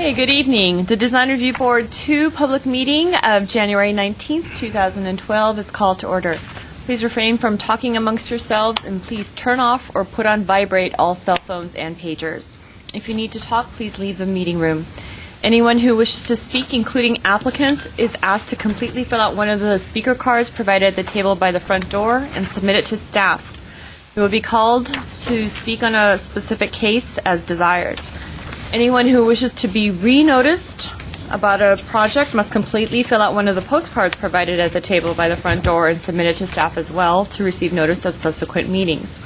Hey, good evening. The Design Review Board 2 public meeting of January 19th, 2012 is called to order. Please refrain from talking amongst yourselves and please turn off or put on vibrate all cell phones and pagers. If you need to talk, please leave the meeting room. Anyone who wishes to speak, including applicants, is asked to completely fill out one of the speaker cards provided at the table by the front door and submit it to staff. You will be called to speak on a specific case as desired. Anyone who wishes to be re-noticed about a project must completely fill out one of the postcards provided at the table by the front door and submit it to staff as well to receive notice of subsequent meetings.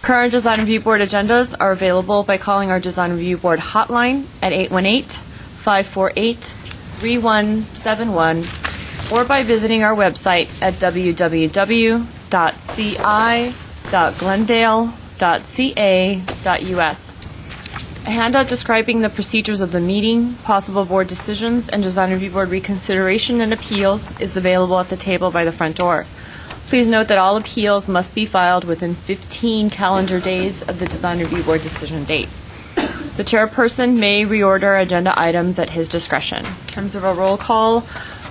Current Design Review Board agendas are available by calling our Design Review Board hotline at 818-548-3171 or by visiting our website at www.ci.glendale.ca.us. A handout describing the procedures of the meeting, possible board decisions, and Design Review Board reconsideration and appeals is available at the table by the front door. Please note that all appeals must be filed within 15 calendar days of the Design Review Board decision date. The chairperson may reorder agenda items at his discretion. In terms of a roll call,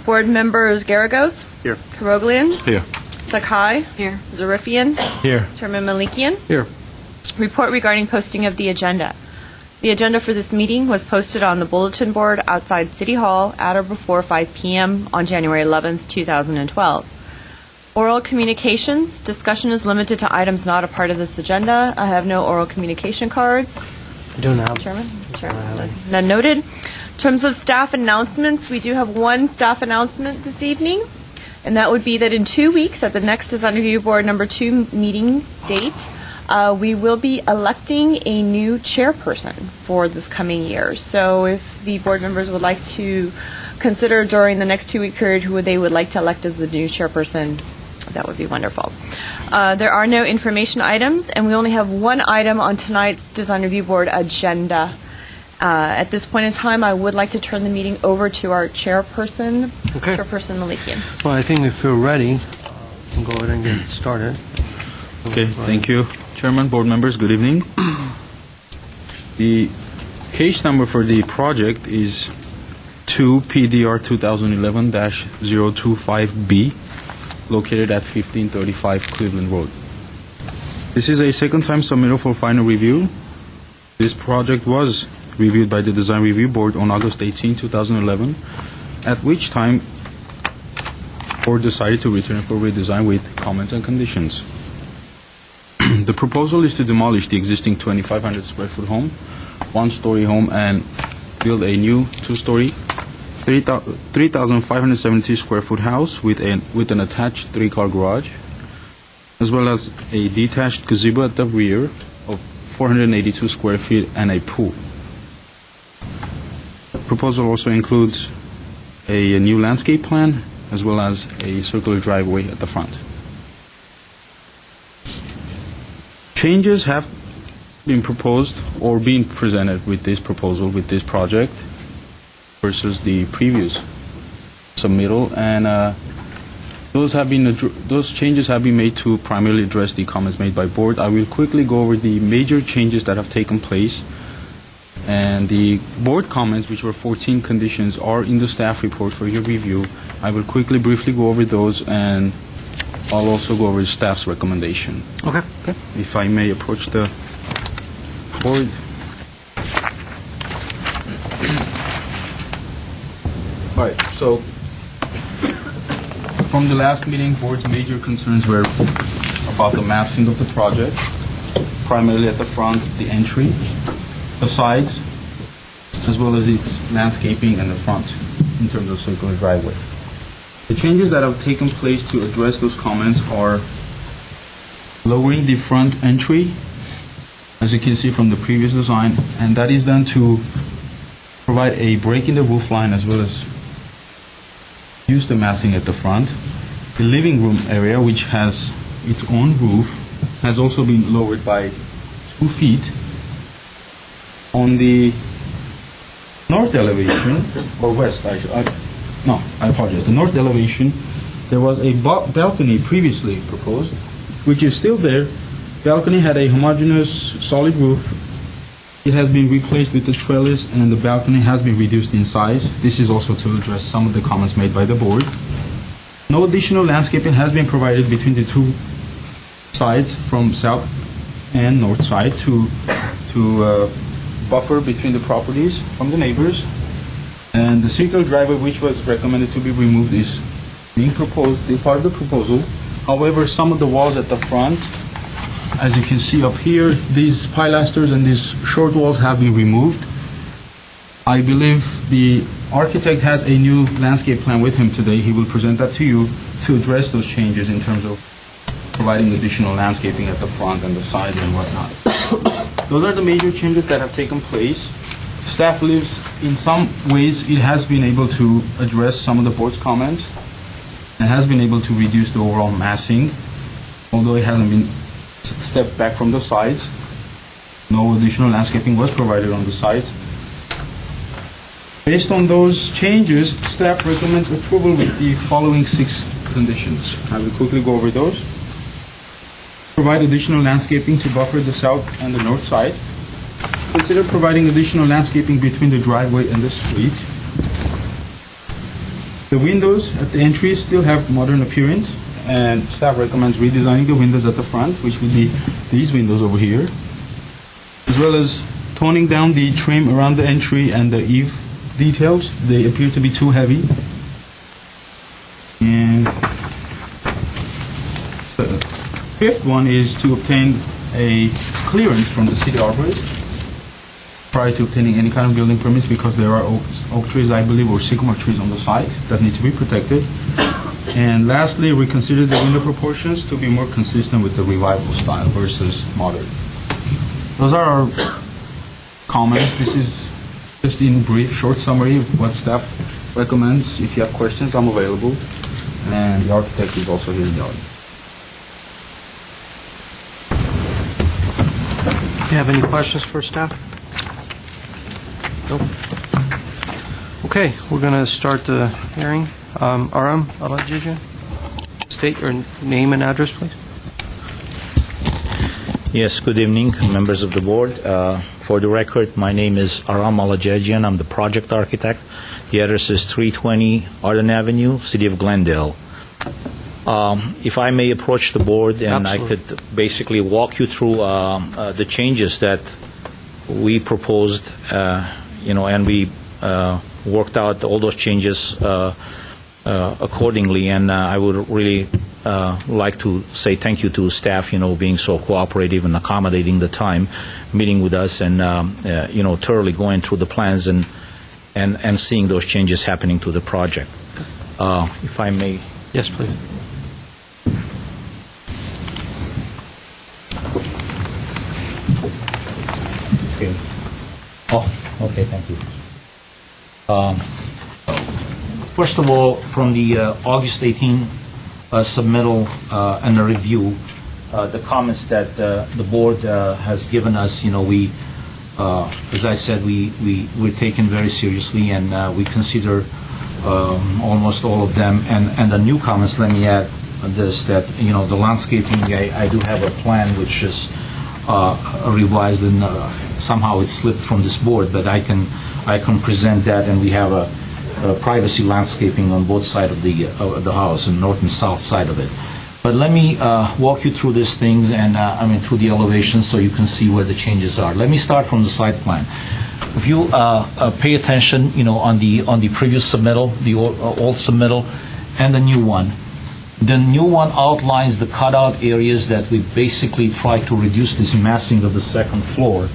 board members Geragos. Here. Karoglian. Here. Sakai. Here. Zarifian. Here. Chairman Malikian. Here. Report regarding posting of the agenda. The agenda for this meeting was posted on the bulletin board outside City Hall at or before 5 p.m. on January 11th, 2012. Oral communications. Discussion is limited to items not a part of this agenda. I have no oral communication cards. I don't have. Chairman? None noted. In terms of staff announcements, we do have one staff announcement this evening, and that would be that in 2 weeks at the next Design Review Board number 2 meeting date, we will be electing a new chairperson for this coming year. So if the board members would like to consider during the next 2-week period who they would like to elect as the new chairperson, that would be wonderful. There are no information items, and we only have one item on tonight's Design Review Board agenda. At this point in time, I would like to turn the meeting over to our chairperson, Okay. Chairperson Malikian. Well, I think if we're ready, we'll go ahead and get started. Okay, thank you, Chairman, board members, good evening. The case number for the project is 2 PDR 2011-025B, located at 1535 Cleveland Road. This is a second-time submittal for final review. This project was reviewed by the Design Review Board on August 18, 2011, at which time the board decided to return it for redesign with comments and conditions. The proposal is to demolish the existing 2,500 square foot home, one-story home, and build a new two-story, 3,572 square foot house with an attached 3-car garage, as well as a detached gazebo at the rear of 482 square feet and a pool. The proposal also includes a new landscape plan as well as a circular driveway at the front. Changes have been proposed or being presented with this proposal, with this project, versus the previous submittal, and those changes have been made to primarily address the comments made by board. I will quickly go over the major changes that have taken place, and the board comments, which were 14 conditions, are in the staff report for your review. I will quickly, briefly go over those, and I'll also go over the staff's recommendation. Okay. If I may approach the board. All right, so from the last meeting, board's major concerns were about the massing of the project, primarily at the front, the entry, the sides, as well as its landscaping in the front in terms of circular driveway. The changes that have taken place to address those comments are lowering the front entry, as you can see from the previous design, and that is done to provide a break in the roof line as well as use the massing at the front. The living room area, which has its own roof, has also been lowered by 2 feet. On the north elevation, or west, I apologize. The north elevation, there was a balcony previously proposed, which is still there. Balcony had a homogeneous solid roof It has been replaced with the trellis, and the balcony has been reduced in size. This is also to address some of the comments made by the board. No additional landscaping has been provided between the two sides from south and north side to buffer between the properties from the neighbors. And the circular driveway, which was recommended to be removed, is being proposed, still part of the proposal. However, some of the walls at the front, as you can see up here, these pilasters and these short walls have been removed. I believe the architect has a new landscape plan with him today. He will present that to you to address those changes in terms of providing additional landscaping at the front and the sides and whatnot. Those are the major changes that have taken place. Staff believes in some ways it has been able to address some of the board's comments and has been able to reduce the overall massing, although it hasn't been stepped back from the sides. No additional landscaping was provided on the sides. Based on those changes, staff recommends approval with the following 6 conditions. I will quickly go over those. Provide additional landscaping to buffer the south and the north side. Consider providing additional landscaping between the driveway and the street. The windows at the entry still have modern appearance, and staff recommends redesigning the windows at the front, which would be these windows over here, as well as toning down the trim around the entry and the eave details. They appear to be too heavy. And the fifth one is to obtain a clearance from the city arborist prior to obtaining any kind of building permits, because there are oak trees, I believe, or sycamore trees on the site that need to be protected. And lastly, we consider the window proportions to be more consistent with the revival style versus modern. Those are our comments. This is just in brief, short summary of what staff recommends. If you have questions, I'm available. And the architect is also here in the audience. Do you have any questions for staff? Nope. Okay, we're going to start the hearing. Aram Alajijan, state your name and address, please. Yes, good evening, members of the board. For the record, my name is Aram Alajijan. I'm the project architect. The address is 320 Arden Avenue, City of Glendale. If I may approach the board and Absolutely. I could basically walk you through the changes that we proposed, and we worked out all those changes accordingly, and I would really like to say thank you to staff, being so cooperative and accommodating the time, meeting with us, and thoroughly going through the plans and seeing those changes happening to the project. If I may. Yes, please. Okay. Oh, okay, thank you. First of all, from the August 18 submittal and the review, the comments that the board has given us, we, as I said, we're taken very seriously, and we consider almost all of them. And the new comments, let me add this, that, the landscaping, I do have a plan which is revised, and somehow it slipped from this board, but I can present that, and we have a privacy landscaping on both sides of the house, and north and south side of it. But let me walk you through these things, and through the elevations, so you can see where the changes are. Let me start from the site plan. If you pay attention, on the previous submittal, the old submittal, and the new one. The new one outlines the cutout areas that we basically try to reduce this massing of the second floor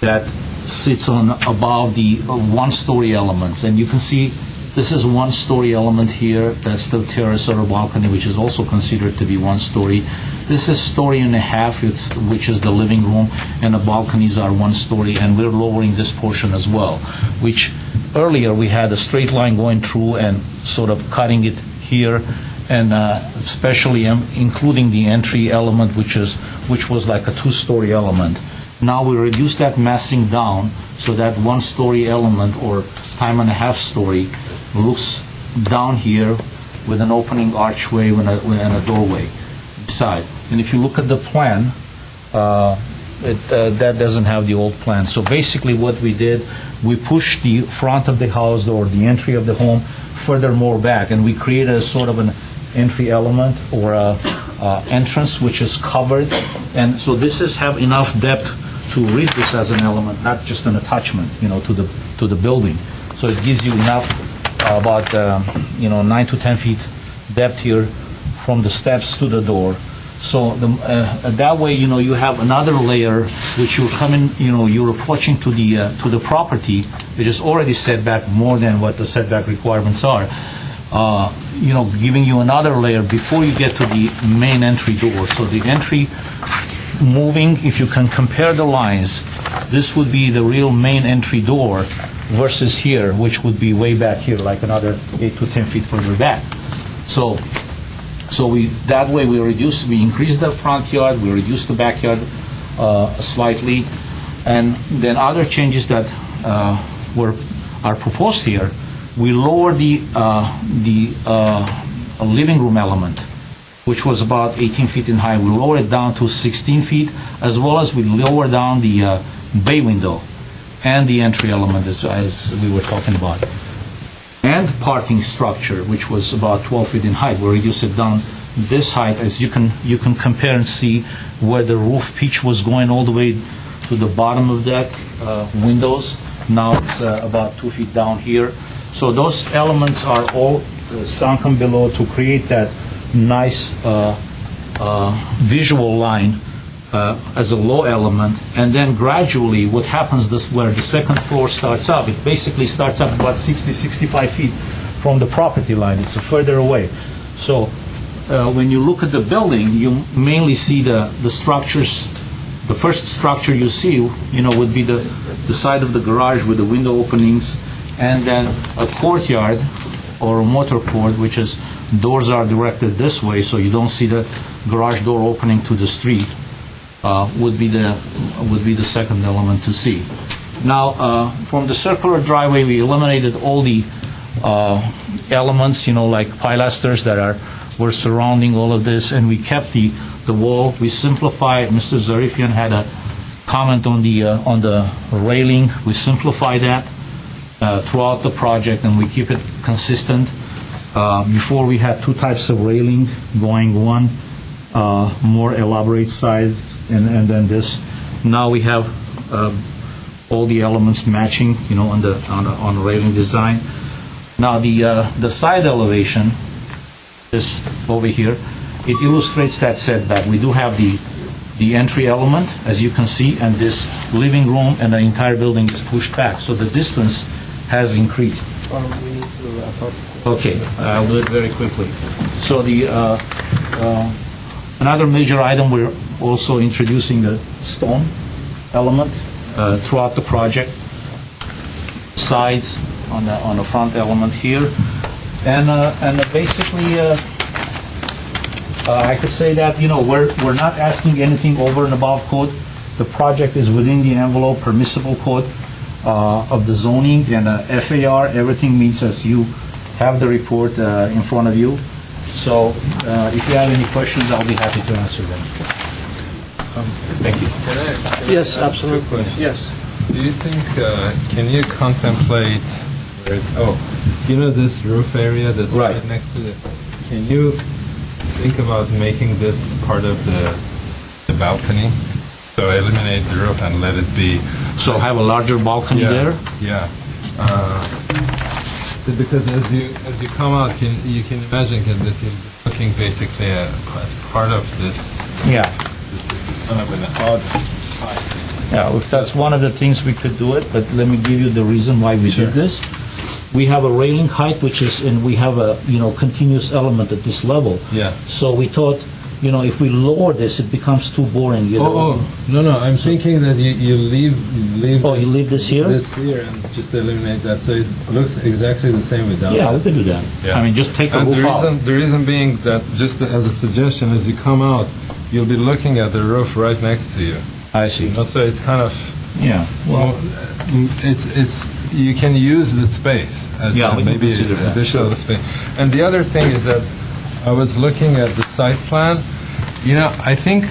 that sits on above the one-story elements. And you can see this is one-story element here. That's the terrace or balcony, which is also considered to be one-story. This is story and a half, which is the living room, and the balconies are one-story, and we're lowering this portion as well, which earlier we had a straight line going through and sort of cutting it here, and especially including the entry element, which was like a two-story element. Now we reduce that massing down so that one-story element, or time and a half story, looks down here with an opening archway and a doorway side. And if you look at the plan, that doesn't have the old plan. So basically what we did, we pushed the front of the house or the entry of the home further more back, and we created a sort of an entry element or a entrance which is covered. And so this is have enough depth to read this as an element, not just an attachment, to the building. So it gives you enough, about 9 to 10 feet depth here from the steps to the door. So that way, you have another layer which you're coming, you're approaching to the property, which is already set back more than what the setback requirements are. Giving you another layer before you get to the main entry door. So the entry moving, if you can compare the lines, this would be the real main entry door versus here, which would be way back here, like another 8 to 10 feet further back. So that way we increase the front yard, we reduce the backyard slightly, and then other changes that are proposed here, we lower the living room element, which was about 18 feet in height. We lower it down to 16 feet, as well as we lower down the bay window and the entry element, as we were talking about. And parking structure, which was about 12 feet in height, we reduce it down this height. As you can compare and see where the roof pitch was going all the way to the bottom of that windows. Now it's about 2 feet down here. So those elements are all sunken below to create that nice visual line as a low element. And then gradually what happens where the second floor starts up, it basically starts up about 60-65 feet from the property line. It's further away. So when you look at the building, you mainly see the structures. The first structure you see, would be the side of the garage with the window openings, and then a courtyard or a motor court, which is doors are directed this way, so you don't see the garage door opening to the street. Would be the second element to see. Now, from the circular driveway, we eliminated all the elements, like pilasters that were surrounding all of this, and we kept the wall. We simplified. Mr. Zarifian had a comment on the railing. We simplify that throughout the project, and we keep it consistent. Before we had two types of railing going, one more elaborate size, and then this. Now we have all the elements matching, on the railing design. Now the side elevation is over here. It illustrates that setback. We do have the entry element, as you can see, and this living room and the entire building is pushed back. So the distance has increased. We need to wrap up. Okay, I'll do it very quickly. So another major item, we're also introducing the stone element throughout the project. Sides on the front element here, and basically, I could say that we're not asking anything over and above code. The project is within the envelope permissible code of the zoning and FAR. Everything meets as you have the report in front of you. So if you have any questions, I'll be happy to answer them. Thank you. Can I Yes, ask absolutely. a question? Yes. Do you think, can you contemplate, this roof area that's Right. right next to it? Can you think about making this part of the balcony? So eliminate the roof and let it be. So have a larger balcony there? Yeah. Because as you come out, you can imagine that you're looking basically as part of this. Yeah. This is kind of an odd height. Yeah, if that's one of the things we could do it, but let me give you the reason why we did this. We have a railing height, and we have a, continuous element at this level. Yeah. So we thought, if we lower this, it becomes too boring. No, I'm thinking that you leave. Oh, you leave this here? This here and just eliminate that, so it looks exactly the same without. Yeah, we could do that. Yeah. I mean, just take a And roof out. the reason being that, just as a suggestion, as you come out, you'll be looking at the roof right next to you. I see. So it's kind of, Yeah. Well, it's you can use the space as Yeah, we can maybe consider that. additional space. And the other thing is that I was looking at the site plan. I think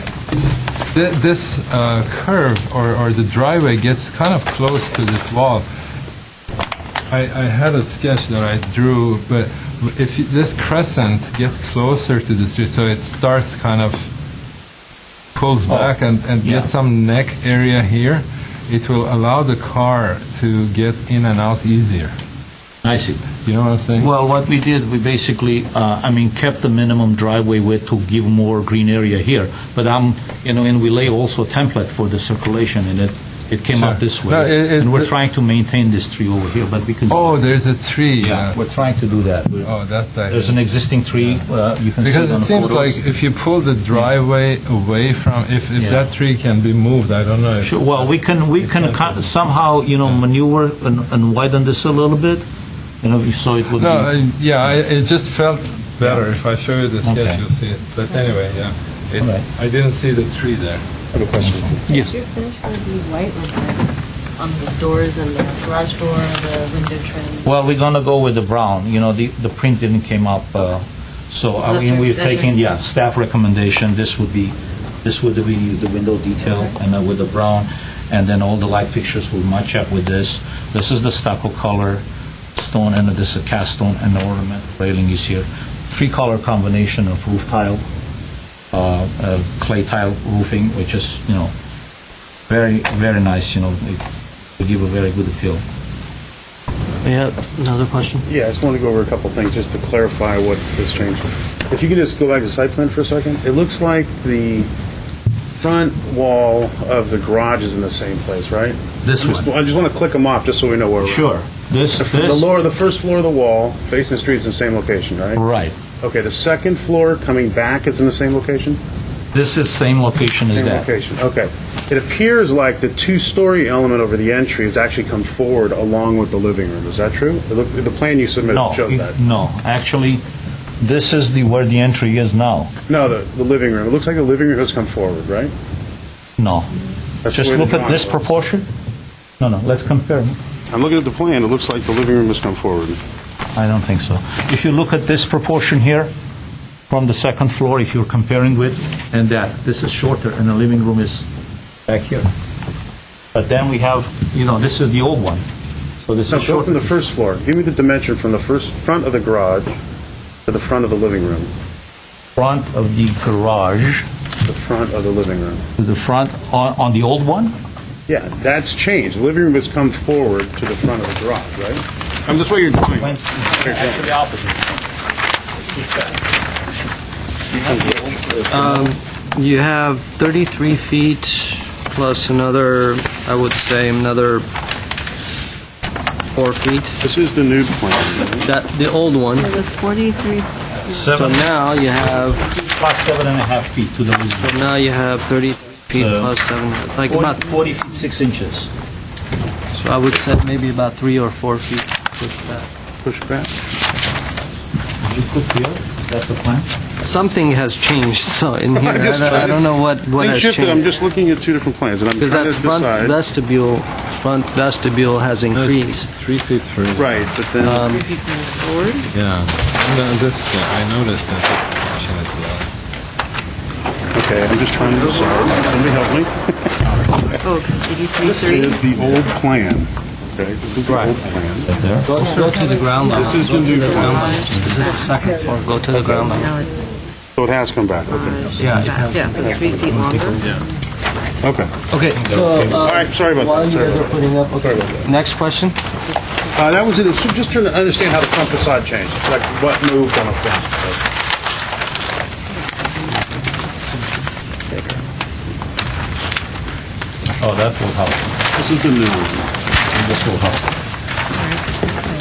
this curve or the driveway gets kind of close to this wall. I had a sketch that I drew, but if this crescent gets closer to the street, so it starts kind of pulls back and yeah. gets some neck area here, it will allow the car to get in and out easier. I see. You know what I'm saying? Well, what we did, we basically, kept the minimum driveway width to give more green area here. But and we lay also a template for the circulation, and it came out Sure. this way. No, And we're trying to maintain this tree over here, but we can. Oh, there's a tree. Yeah, we're trying to do that. Oh, that's like. There's an existing tree, you can see it Because on it the seems photos. like if you pull the driveway away from, if Yeah. that tree can be moved, I don't know. Sure, well, we can somehow, maneuver and widen this a little bit, so it would No, be. it just felt better. If I show you the sketch, Okay. you'll see it. But anyway, yeah. All right. I didn't see the tree there. I have a question. Yes. Is your finish going to be white or black on the doors and the garage door, the window trim? Well, we're gonna go with the brown, the print didn't came up, so, we've that's taken, your- staff recommendation, this would be the window detail, and with the brown, and then all the light fixtures will match up with this. This is the stucco color stone, and this is cast stone, and the ornament railing is here. 3-color combination of roof tile, clay tile roofing, which is, very, very nice, it will give a very good appeal. Yeah, another question? Yeah, I just want to go over a couple things just to clarify what this change. If you could just go back to the site plan for a second, it looks like the front wall of the garage is in the same place, right? This one. I just want to click them off just so we know where we're. Sure. The first floor of the wall facing the street is in the same location, right? Right. Okay, the second floor coming back is in the same location? This is same location as Same that. location, okay. It appears like the two-story element over the entry has actually come forward along with the living room. Is that true? The plan you submitted No, shows that. no, actually, this is where the entry is now. No, the living room. It looks like the living room has come forward, right? No. That's Just the way look the at this drawing was. proportion. No, let's compare. I'm looking at the plan. It looks like the living room has come forward. I don't think so. If you look at this proportion here, from the second floor, if you're comparing with, and that, this is shorter, and the living room is back here. But then we have, this is the old one. So this Now, is go shorter. from the first floor. Give me the dimension from the front of the garage to the front of the living room. Front of the garage The front of the living room. to the front, on the old one? Yeah, that's changed. The living room has come forward to the front of the garage, right? I'm just what you're doing. Actually opposite. You have 33 feet plus another, I would say, another 4 feet. This is the new plan. That, the old one. It was 43. So now you have, Plus 7.5 feet to the living room. so now you have 30 feet So, plus 7, like about, 40 feet 6 inches. so I would say maybe about 3 or 4 feet push back. Did you put here? That's the plan? Something has changed, so in here, I don't know what Things has shifted. I'm changed. just looking at two different plans, and I'm Because trying that to front decide. vestibule has increased. 3 feet further. Right, but then, 3 feet from the forward. Yeah. No, I noticed that this section as well. okay, I'm just trying to decide. Somebody help me. Oh, This 83.3. is the old plan. Okay, this is the old plan. Go to the ground level. This is the new plan. This is the second floor, go to the ground level. Now it's So it has come back, okay. back. Yeah, so 3 feet longer. Okay. Okay, so, All right, sorry about while that. you Sorry guys are about putting up, okay, next question? that. That was it. So just trying to understand how the front facade changed, like what moved on the front. Oh, that will help. This is the new one. This will help. All right, this is,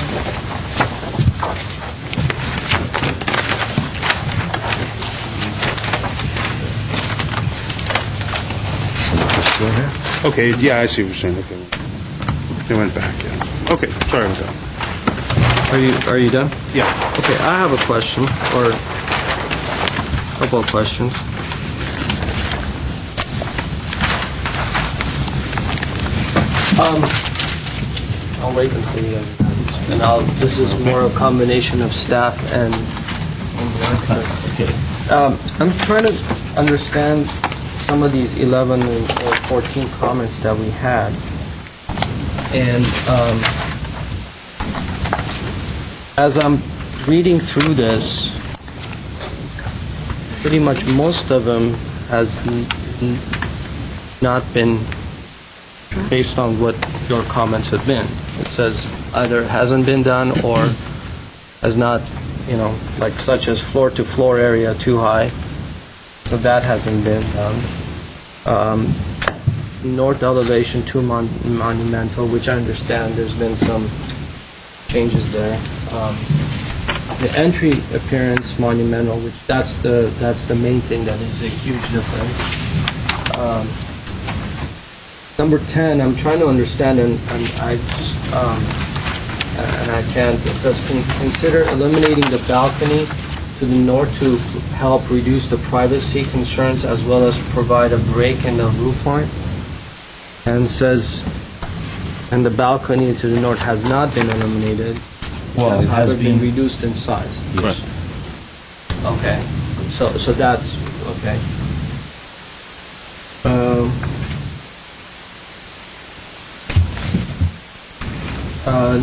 Okay, yeah, I see what you're saying. Okay. They went back, yeah. Okay, sorry about that. Are you done? Yeah. Okay, I have a question, or a couple of questions. I'll wait until you guys are done. And this is more a combination of staff and the architect. Okay. I'm trying to understand some of these 11 or 14 comments that we had. And as I'm reading through this, pretty much most of them has not been based on what your comments have been. It says either hasn't been done or has not, like such as floor-to-floor area too high. So that hasn't been done. North elevation too monumental, which I understand there's been some changes there. The entry appearance monumental, which that's the main thing that is a huge difference. Number 10, I'm trying to understand, and I just and I can't. It says consider eliminating the balcony to the north to help reduce the privacy concerns as well as provide a break in the roof line. And says, and the balcony to the north has not been eliminated. Well, it has been been reduced in size. Yes. Okay, so that's okay.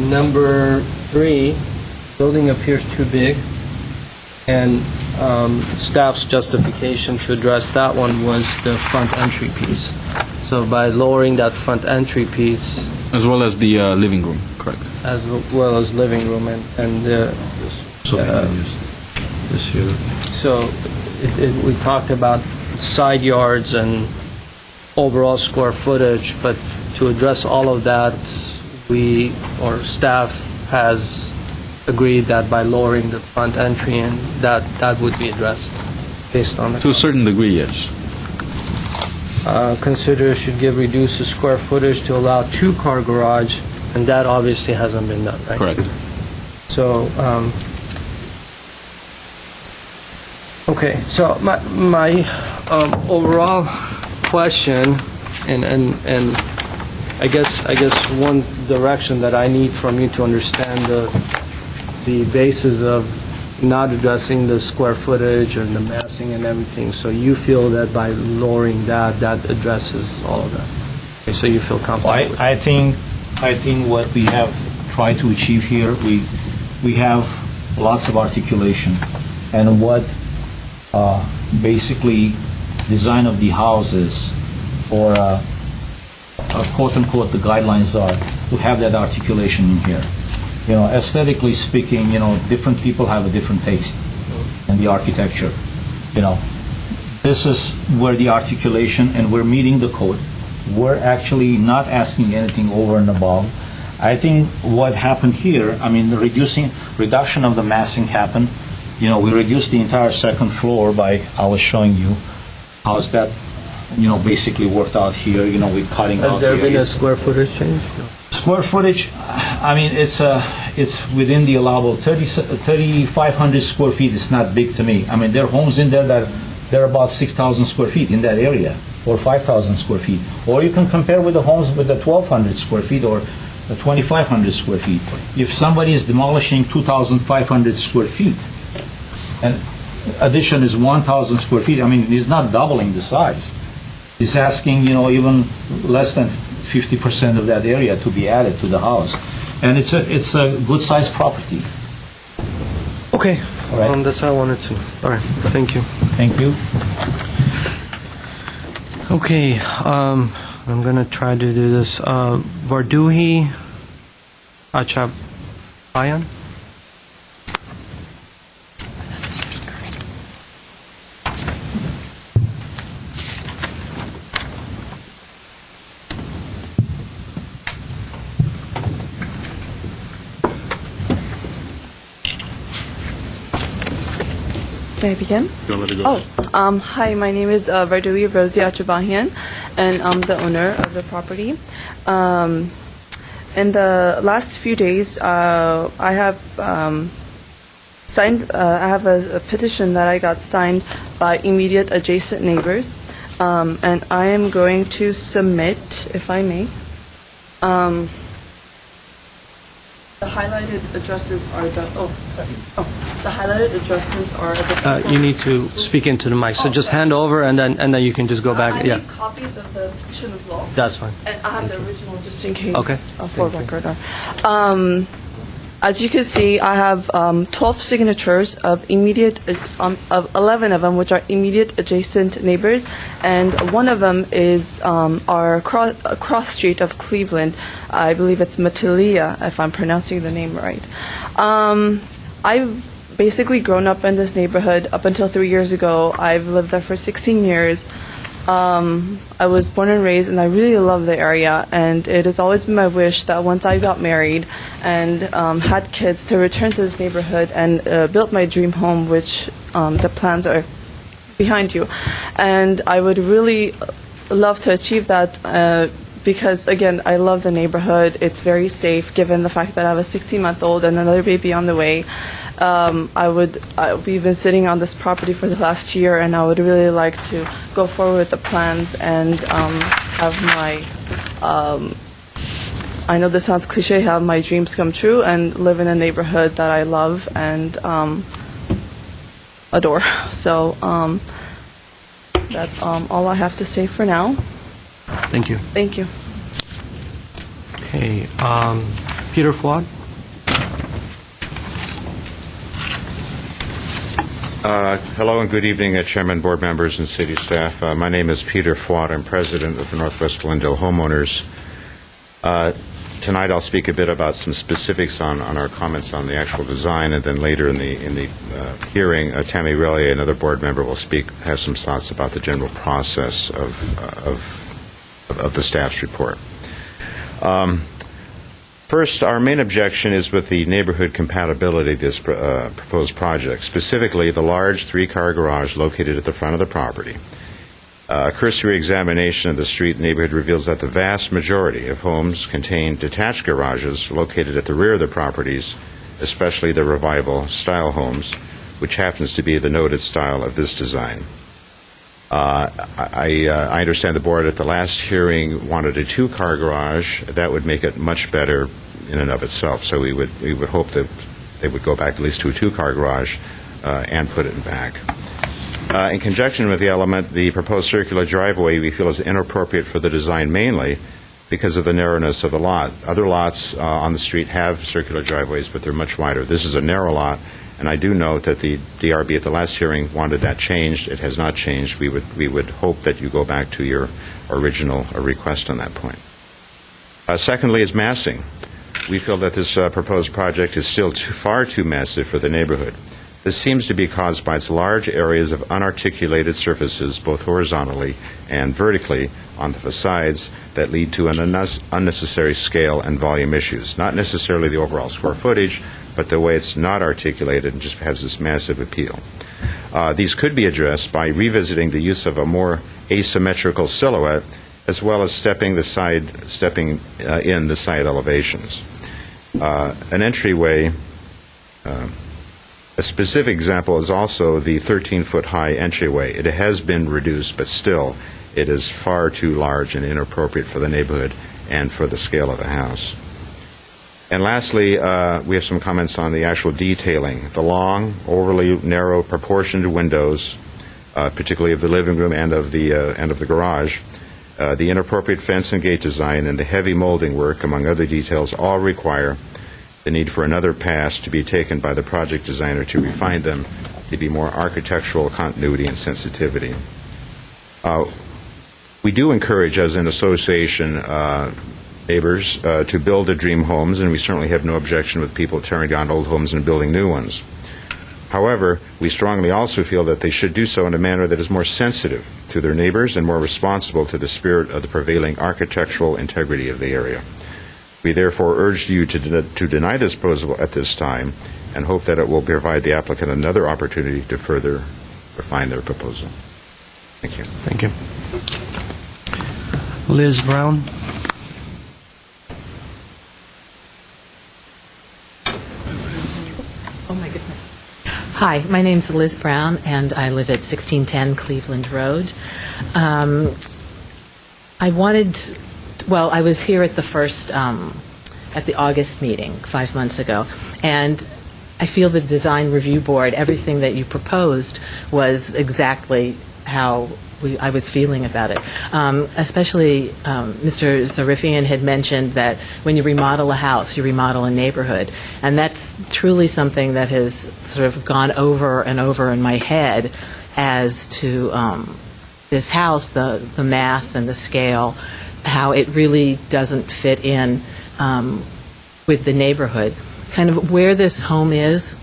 Number 3, building appears too big, and staff's justification to address that one was the front entry piece. So by lowering that front entry piece, As well as the living room, correct. as well as living room and so we can use this here. so we talked about side yards and overall square footage, but to address all of that, we, or staff has agreed that by lowering the front entry, and that would be addressed based on the... To a certain degree, yes. Consider should give reduced the square footage to allow 2-car garage, and that obviously hasn't been done, right? Correct. So, okay, so my overall question, and I guess one direction that I need from you to understand the basis of not addressing the square footage and the massing and everything, so you feel that by lowering that addresses all of that. Okay, so you feel comfortable with it? I think what we have tried to achieve here, we have lots of articulation, and what basically design of the houses, or quote unquote the guidelines are to have that articulation in here. Aesthetically speaking, different people have a different taste in the architecture. This is where the articulation, and we're meeting the code. We're actually not asking anything over and above. I think what happened here, the reduction of the massing happened. We reduced the entire second floor by, I was showing you, how's that, basically worked out here, with cutting out. Has there the been area. a square footage change? No. Square footage, it's within the allowable. 3,500 square feet is not big to me. There are homes in there that they're about 6,000 square feet in that area, or 5,000 square feet. Or you can compare with the homes with the 1,200 square feet or the 2,500 square feet. If somebody is demolishing 2,500 square feet, and addition is 1,000 square feet, he's not doubling the size. He's asking, even less than 50% of that area to be added to the house. And it's a good-sized property. Okay, All right. that's how I wanted to. All right, thank you. Thank you. Okay, I'm gonna try to do this. Varduhi Achabayan? May I begin? Hi, my name is Vardowi Rosie Achabahian, and I'm the owner of the property. In the last few days, I have signed. I have a petition that I got signed by immediate adjacent neighbors, and I am going to submit, if I may. The highlighted addresses are the, the highlighted addresses are the. You need to speak into the mic, so just hand over and then you can just go back. I Yeah, need copies of the petition as well. that's fine. And I have the original just in case. Okay. For record. As you can see, I have 12 signatures of immediate, of 11 of them, which are immediate adjacent neighbors, and one of them is our cross street of Cleveland. I believe it's Matilia, if I'm pronouncing the name right. I've basically grown up in this neighborhood up until 3 years ago. I've lived there for 16 years. I was born and raised, and I really love the area, and it has always been my wish that once I got married and had kids to return to this neighborhood and build my dream home, which the plans are behind you. And I would really love to achieve that because, again, I love the neighborhood. It's very safe, given the fact that I have a 16-month-old and another baby on the way. We've been sitting on this property for the last year, and I would really like to go forward with the plans and have my, I know this sounds cliche, have my dreams come true and live in a neighborhood that I love and adore. So that's all I have to say for now. Thank you. Thank you. Okay, Peter Fuad? Hello and good evening, Chairman, board members, and city staff. My name is Peter Fuad. I'm president of the Northwest Glendale Homeowners. Tonight I'll speak a bit about some specifics on our comments on the actual design, and then later in the hearing, Tammy Relier, another board member, will have some thoughts about the general process of the staff's report. First, our main objection is with the neighborhood compatibility of this proposed project, specifically the large three-car garage located at the front of the property. A cursory examination of the street neighborhood reveals that the vast majority of homes contain detached garages located at the rear of the properties, especially the revival-style homes, which happens to be the noted style of this design. I understand the board at the last hearing wanted a two-car garage. That would make it much better in and of itself. So we would hope that they would go back at least to a two-car garage and put it in back. In conjunction with the element, the proposed circular driveway we feel is inappropriate for the design mainly because of the narrowness of the lot. Other lots on the street have circular driveways, but they're much wider. This is a narrow lot. And I do note that the DRB at the last hearing wanted that changed. It has not changed. We would hope that you go back to your original request on that point. Secondly is massing. We feel that this proposed project is still far too massive for the neighborhood. This seems to be caused by its large areas of unarticulated surfaces, both horizontally and vertically, on the facades that lead to an unnecessary scale and volume issues. Not necessarily the overall square footage, but the way it's not articulated and just has this massive appeal. These could be addressed by revisiting the use of a more asymmetrical silhouette, as well as stepping in the side elevations. An entryway, a specific example is also the 13-foot high entryway. It has been reduced, but still it is far too large and inappropriate for the neighborhood and for the scale of the house. And lastly, we have some comments on the actual detailing. The long, overly narrow, proportioned windows, particularly of the living room and of the garage, the inappropriate fence and gate design, and the heavy molding work, among other details, all require the need for another pass to be taken by the project designer to refine them to be more architectural continuity and sensitivity. We do encourage, as an association, neighbors to build their dream homes, and we certainly have no objection with people tearing down old homes and building new ones. However, we strongly also feel that they should do so in a manner that is more sensitive to their neighbors and more responsible to the spirit of the prevailing architectural integrity of the area. We therefore urge you to deny this proposal at this time and hope that it will provide the applicant another opportunity to further refine their proposal. Thank you. Thank you. Liz Brown? Oh, my goodness. Hi, my name's Liz Brown, and I live at 1610 Cleveland Road. I was here at the first at the August meeting 5 months ago. And I feel the design review board, everything that you proposed was exactly how I was feeling about it. Especially Mr. Zarifian had mentioned that when you remodel a house, you remodel a neighborhood. And that's truly something that has sort of gone over and over in my head as to this house, the mass and the scale, how it really doesn't fit in with the neighborhood. Kind of where this home is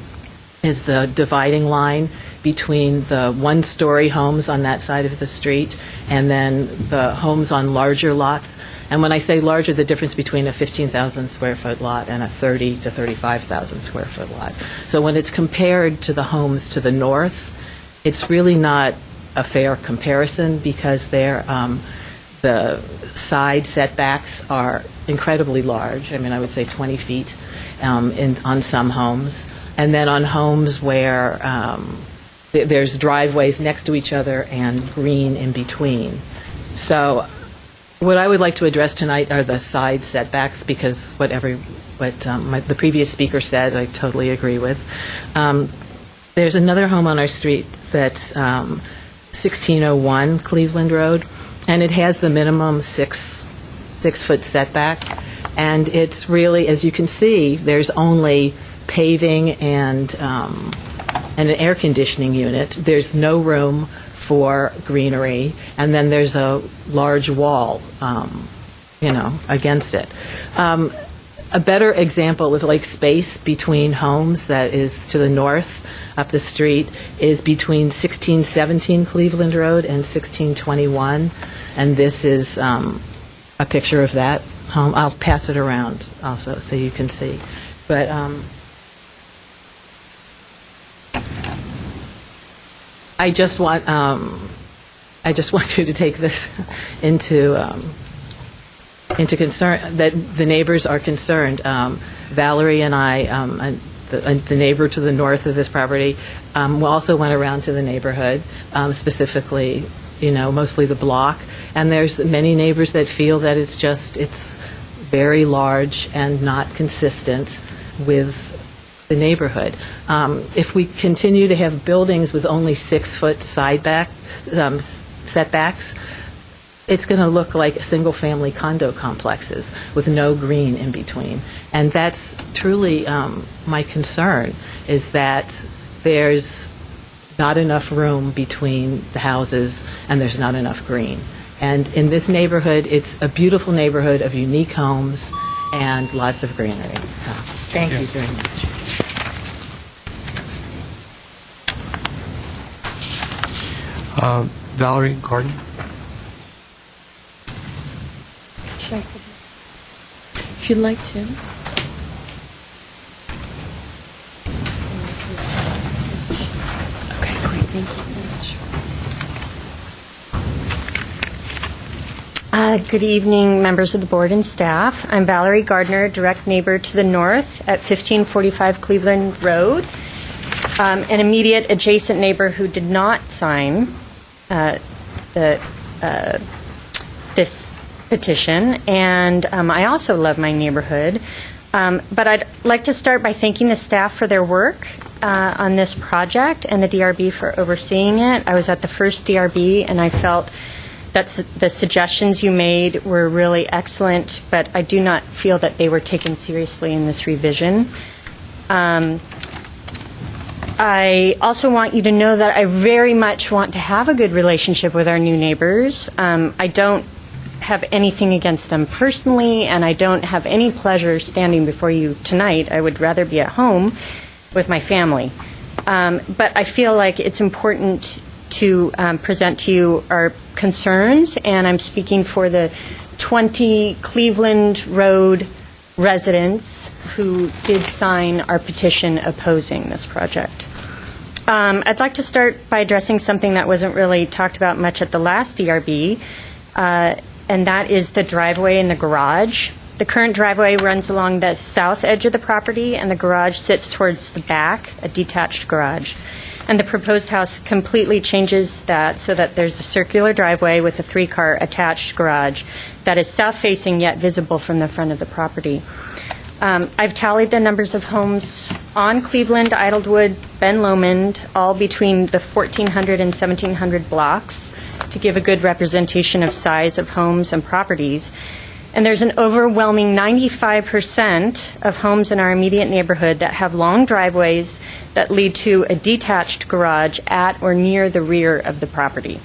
the dividing line between the one-story homes on that side of the street and then the homes on larger lots. And when I say larger, the difference between a 15,000 square foot lot and a 30 to 35,000 square foot lot. So when it's compared to the homes to the north, it's really not a fair comparison because the side setbacks are incredibly large. I mean, I would say 20 feet on some homes. And then on homes where there's driveways next to each other and green in between. So what I would like to address tonight are the side setbacks because what the previous speaker said, I totally agree with. There's another home on our street that's 1601 Cleveland Road, and it has the minimum 6-foot setback. And it's really, as you can see, there's only paving and an air conditioning unit. There's no room for greenery, and then there's a large wall, against it. A better example of like space between homes that is to the north up the street is between 1617 Cleveland Road and 1621, and this is a picture of that home. I'll pass it around also so you can see. But I just want you to take this into concern, that the neighbors are concerned. Valerie and I, the neighbor to the north of this property, also went around to the neighborhood, specifically, mostly the block. And there's many neighbors that feel that it's very large and not consistent with the neighborhood. If we continue to have buildings with only 6-foot setbacks, it's going to look like single-family condo complexes with no green in between. And that's truly my concern, is that there's not enough room between the houses and there's not enough green. And in this neighborhood, it's a beautiful neighborhood of unique homes and lots of greenery. So thank you very much. Valerie Gordon. Should I sit? If you'd like to. Okay, great. Thank you very much. Good evening, members of the board and staff. I'm Valerie Gardner, direct neighbor to the north at 1545 Cleveland Road, an immediate adjacent neighbor who did not sign this petition, and I also love my neighborhood. But I'd like to start by thanking the staff for their work on this project and the DRB for overseeing it. I was at the first DRB, and I felt that the suggestions you made were really excellent, but I do not feel that they were taken seriously in this revision. I also want you to know that I very much want to have a good relationship with our new neighbors. I don't have anything against them personally, and I don't have any pleasure standing before you tonight. I would rather be at home with my family. But I feel like it's important to present to you our concerns, and I'm speaking for the 20 Cleveland Road residents who did sign our petition opposing this project. I'd like to start by addressing something that wasn't really talked about much at the last DRB, and that is the driveway and the garage. The current driveway runs along the south edge of the property, and the garage sits towards the back, a detached garage. And the proposed house completely changes that so that there's a circular driveway with a 3-car attached garage that is south-facing yet visible from the front of the property. I've tallied the numbers of homes on Cleveland, Idlewood, Ben Lomond, all between the 1,400 and 1,700 blocks to give a good representation of size of homes and properties. And there's an overwhelming 95% of homes in our immediate neighborhood that have long driveways that lead to a detached garage at or near the rear of the property.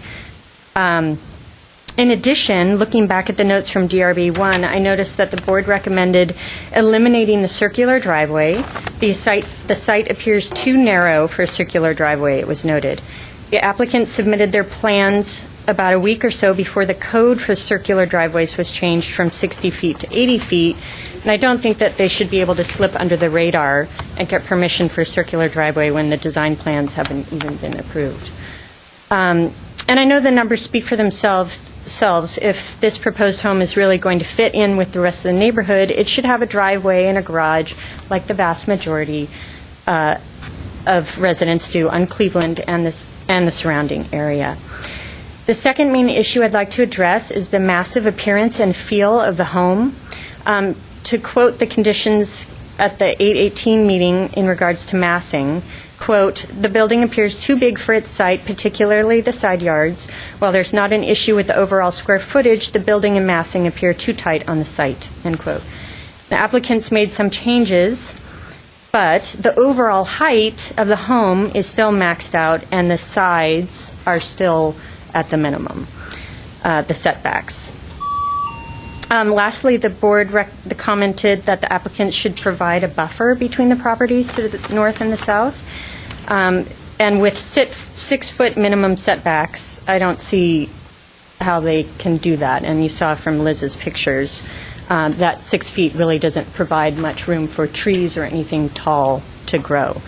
In addition, looking back at the notes from DRB 1, I noticed that the board recommended eliminating the circular driveway. The site appears too narrow for a circular driveway, it was noted. The applicants submitted their plans about a week or so before the code for circular driveways was changed from 60 feet to 80 feet, and I don't think that they should be able to slip under the radar and get permission for a circular driveway when the design plans haven't even been approved. And I know the numbers speak for themselves. If this proposed home is really going to fit in with the rest of the neighborhood, it should have a driveway and a garage like the vast majority of residents do on Cleveland and the surrounding area. The second main issue I'd like to address is the massive appearance and feel of the home. To quote the conditions at the 818 meeting in regards to massing, quote, "The building appears too big for its site, particularly the side yards. While there's not an issue with the overall square footage, the building and massing appear too tight on the site," end quote. The applicants made some changes, but the overall height of the home is still maxed out and the sides are still at the minimum, the setbacks. Lastly, the board commented that the applicants should provide a buffer between the properties to the north and the south. And with 6-foot minimum setbacks, I don't see how they can do that. And you saw from Liz's pictures that 6 feet really doesn't provide much room for trees or anything tall to grow.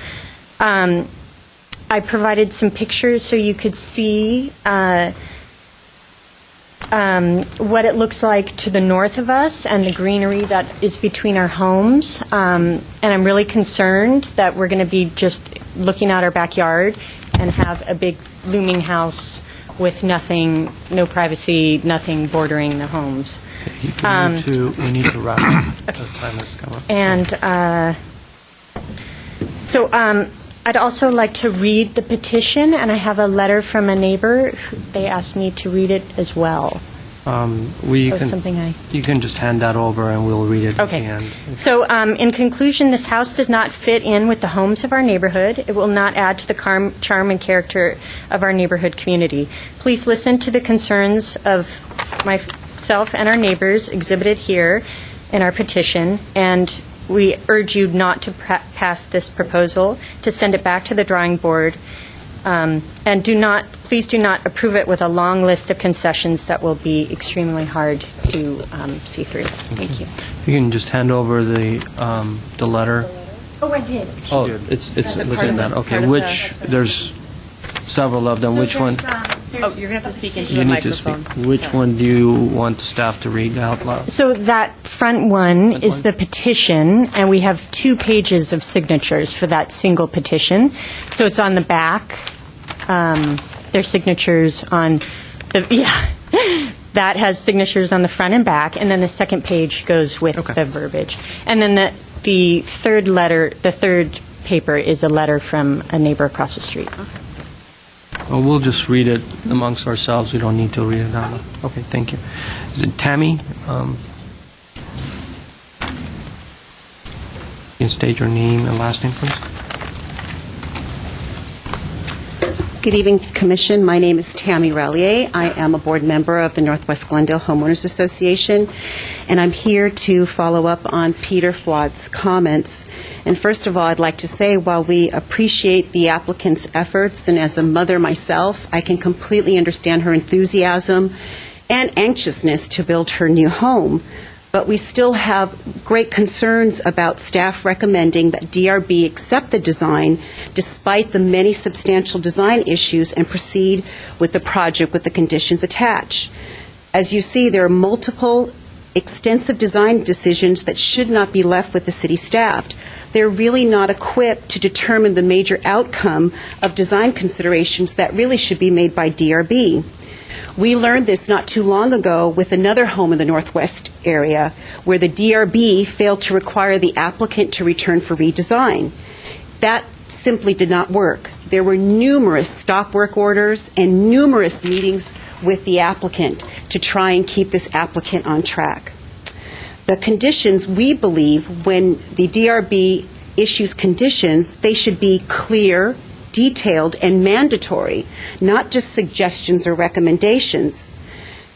I provided some pictures so you could see what it looks like to the north of us and the greenery that is between our homes. And I'm really concerned that we're going to be just looking out our backyard and have a big looming house with nothing, no privacy, nothing bordering the homes. We need to wrap up. The time has come up. And so I'd also like to read the petition, and I have a letter from a neighbor. They asked me to read it as well. You can just hand that over, and we'll read it Okay. at the end. So in conclusion, this house does not fit in with the homes of our neighborhood. It will not add to the charm and character of our neighborhood community. Please listen to the concerns of myself and our neighbors exhibited here in our petition, and we urge you not to pass this proposal, to send it back to the drawing board, and please do not approve it with a long list of concessions that will be extremely hard to see through. Thank you. You can just hand over the letter. Oh, I did. Oh, it's in that. Okay, there's several of them. Which one? Oh, you're going to have to speak into You the need to speak. microphone. Which one do you want the staff to read out loud? So that front one is the petition, and we have 2 pages of signatures for that single petition. So it's on the back. There's signatures on that has signatures on the front and back, and then the second page goes with the verbiage. And then the third paper is a letter from a neighbor across the street. Well, we'll just read it amongst ourselves. We don't need to read it out loud. Okay, thank you. Is it Tammy? You can state your name and last name, please. Good evening, Commission. My name is Tammy Rallier. I am a board member of the Northwest Glendale Homeowners Association, and I'm here to follow up on Peter Fuad's comments. And first of all, I'd like to say, while we appreciate the applicant's efforts, and as a mother myself, I can completely understand her enthusiasm and anxiousness to build her new home, but we still have great concerns about staff recommending that DRB accept the design despite the many substantial design issues and proceed with the project with the conditions attached. As you see, there are multiple extensive design decisions that should not be left with the city staff. They're really not equipped to determine the major outcome of design considerations that really should be made by DRB. We learned this not too long ago with another home in the Northwest area where the DRB failed to require the applicant to return for redesign. That simply did not work. There were numerous stop work orders and numerous meetings with the applicant to try and keep this applicant on track. The conditions, we believe, when the DRB issues conditions, they should be clear, detailed, and mandatory, not just suggestions or recommendations.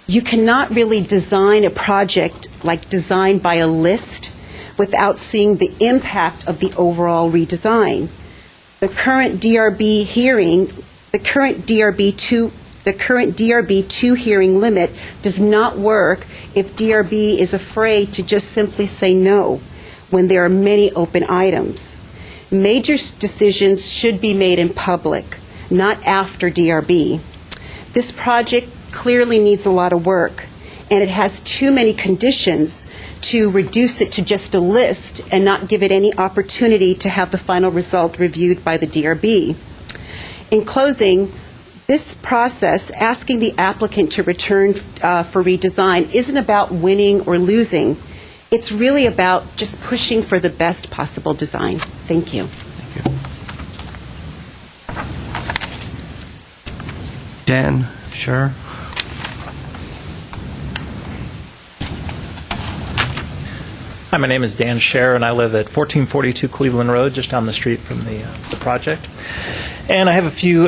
You cannot really design a project like design by a list without seeing the impact of the overall redesign. The current DRB hearing, the current DRB2 hearing limit does not work if DRB is afraid to just simply say no when there are many open items. Major decisions should be made in public, not after DRB. This project clearly needs a lot of work, and it has too many conditions to reduce it to just a list and not give it any opportunity to have the final result reviewed by the DRB. In closing, this process, asking the applicant to return for redesign, isn't about winning or losing. It's really about just pushing for the best possible design. Thank you. Dan, sure. Hi, my name is Dan Scher, and I live at 1442 Cleveland Road, just down the street from the project. And I have a few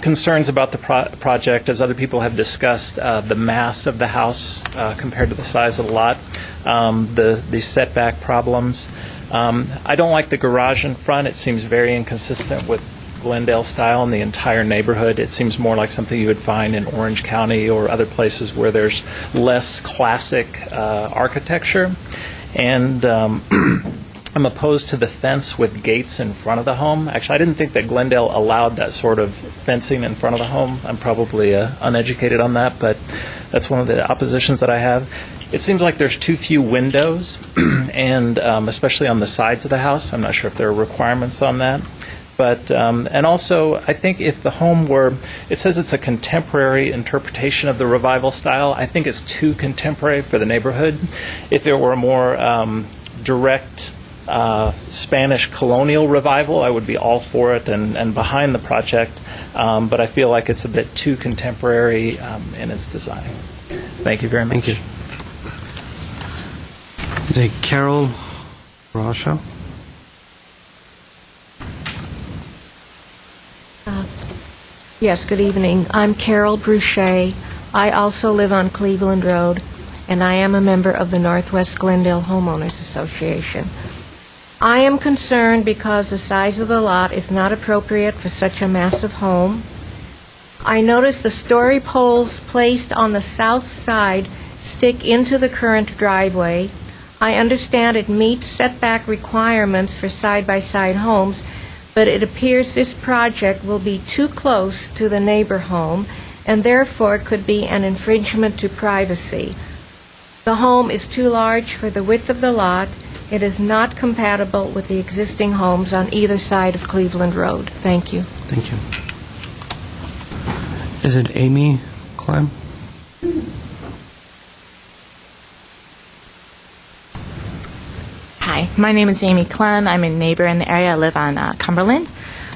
concerns about the project, as other people have discussed, the mass of the house compared to the size of the lot, the setback problems. I don't like the garage in front. It seems very inconsistent with Glendale style in the entire neighborhood. It seems more like something you would find in Orange County or other places where there's less classic architecture. And I'm opposed to the fence with gates in front of the home. Actually, I didn't think that Glendale allowed that sort of fencing in front of the home. I'm probably uneducated on that, but that's one of the oppositions that I have. It seems like there's too few windows, and especially on the sides of the house. I'm not sure if there are requirements on that. But, and also, I think if the home were, it says it's a contemporary interpretation of the revival style. I think it's too contemporary for the neighborhood. If it were a more direct Spanish colonial revival, I would be all for it and behind the project. But I feel like it's a bit too contemporary in its design. Thank you very much. Thank you. Is it Carol Rasha? Yes, good evening. I'm Carol Bruchet. I also live on Cleveland Road, and I am a member of the Northwest Glendale Homeowners Association. I am concerned because the size of the lot is not appropriate for such a massive home. I notice the story poles placed on the south side stick into the current driveway. I understand it meets setback requirements for side-by-side homes, but it appears this project will be too close to the neighbor home and therefore could be an infringement to privacy. The home is too large for the width of the lot. It is not compatible with the existing homes on either side of Cleveland Road. Thank you. Thank you. Is it Amy Clem? Hi, my name is Amy Clem. I'm a neighbor in the area. I live on Cumberland.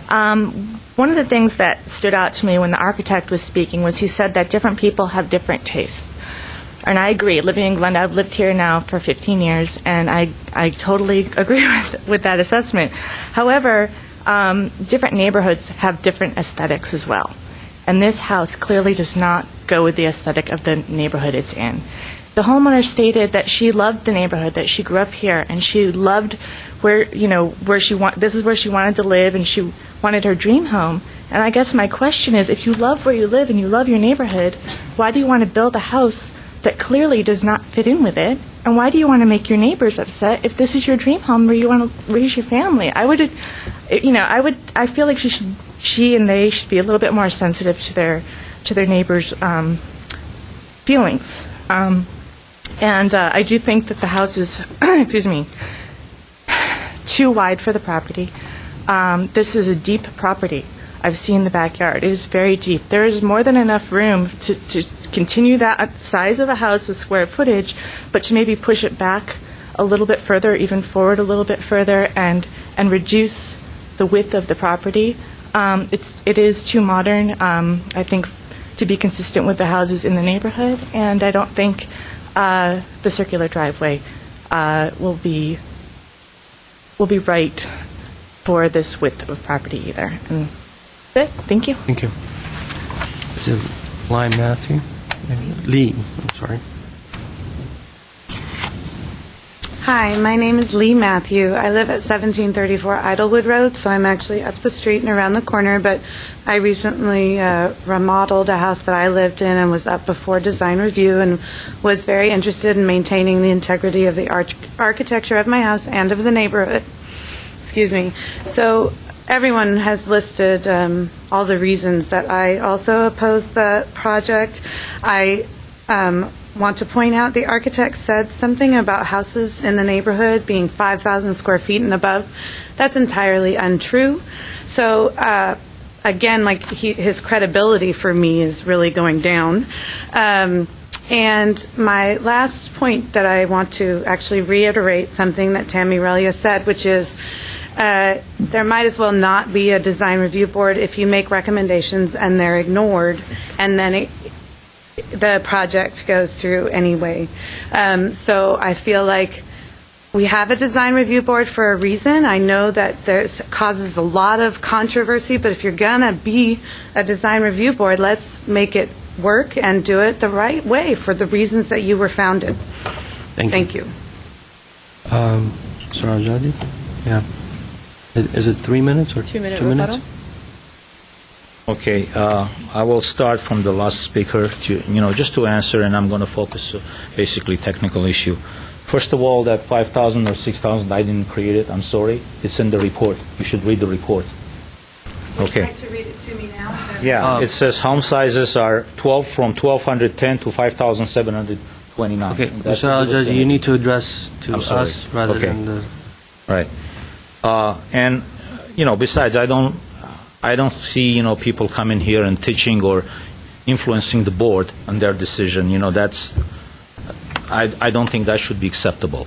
One of the things that stood out to me when the architect was speaking was he said that different people have different tastes. And I agree. Living in Glendale, I've lived here now for 15 years, and I totally agree with that assessment. However, different neighborhoods have different aesthetics as well. And this house clearly does not go with the aesthetic of the neighborhood it's in. The homeowner stated that she loved the neighborhood, that she grew up here, and she loved this is where she wanted to live, and she wanted her dream home. And I guess my question is, if you love where you live and you love your neighborhood, why do you want to build a house that clearly does not fit in with it? And why do you want to make your neighbors upset if this is your dream home where you want to raise your family? I feel like she and they should be a little bit more sensitive to their neighbors' feelings. And I do think that the house is, too wide for the property. This is a deep property. I've seen the backyard. It is very deep. There is more than enough room to continue that size of a house with square footage, but to maybe push it back a little bit further, even forward a little bit further, and reduce the width of the property. It is too modern, I think, to be consistent with the houses in the neighborhood, and I don't think the circular driveway will be right for this width of property either. And that's it. Thank you. Thank you. Is it Lee Matthew? Lee, I'm sorry. Hi, my name is Lee Matthew. I live at 1734 Idlewood Road, so I'm actually up the street and around the corner, but I recently remodeled a house that I lived in and was up before design review and was very interested in maintaining the integrity of the architecture of my house and of the neighborhood. Excuse me. So everyone has listed all the reasons that I also oppose the project. I want to point out the architect said something about houses in the neighborhood being 5,000 square feet and above. That's entirely untrue. So again, like his credibility for me is really going down. And my last point that I want to actually reiterate something that Tammy Relia said, which is there might as well not be a design review board if you make recommendations and they're ignored, and then the project goes through anyway. So I feel like we have a design review board for a reason. I know that this causes a lot of controversy, but if you're going to be a design review board, let's make it work and do it the right way for the reasons that you were founded. Thank you. Sarajadi? Yeah. Is it 3 minutes or 2 minute 2 minutes? rebuttal? Okay, I will start from the last speaker to, just to answer, and I'm going to focus basically technical issue. First of all, that 5,000 or 6,000, I didn't create it. I'm sorry. It's in the report. You should read the report. Okay. Would you like to read it to me now? Yeah, it says home sizes are from 1,210 to 5,729. Okay, And that's Mr. the Al-Jaji, you need to address to I'm sorry. us rather Okay. than the... Right. And, besides, I don't see, people coming here and teaching or influencing the board on their decision. I don't think that should be acceptable.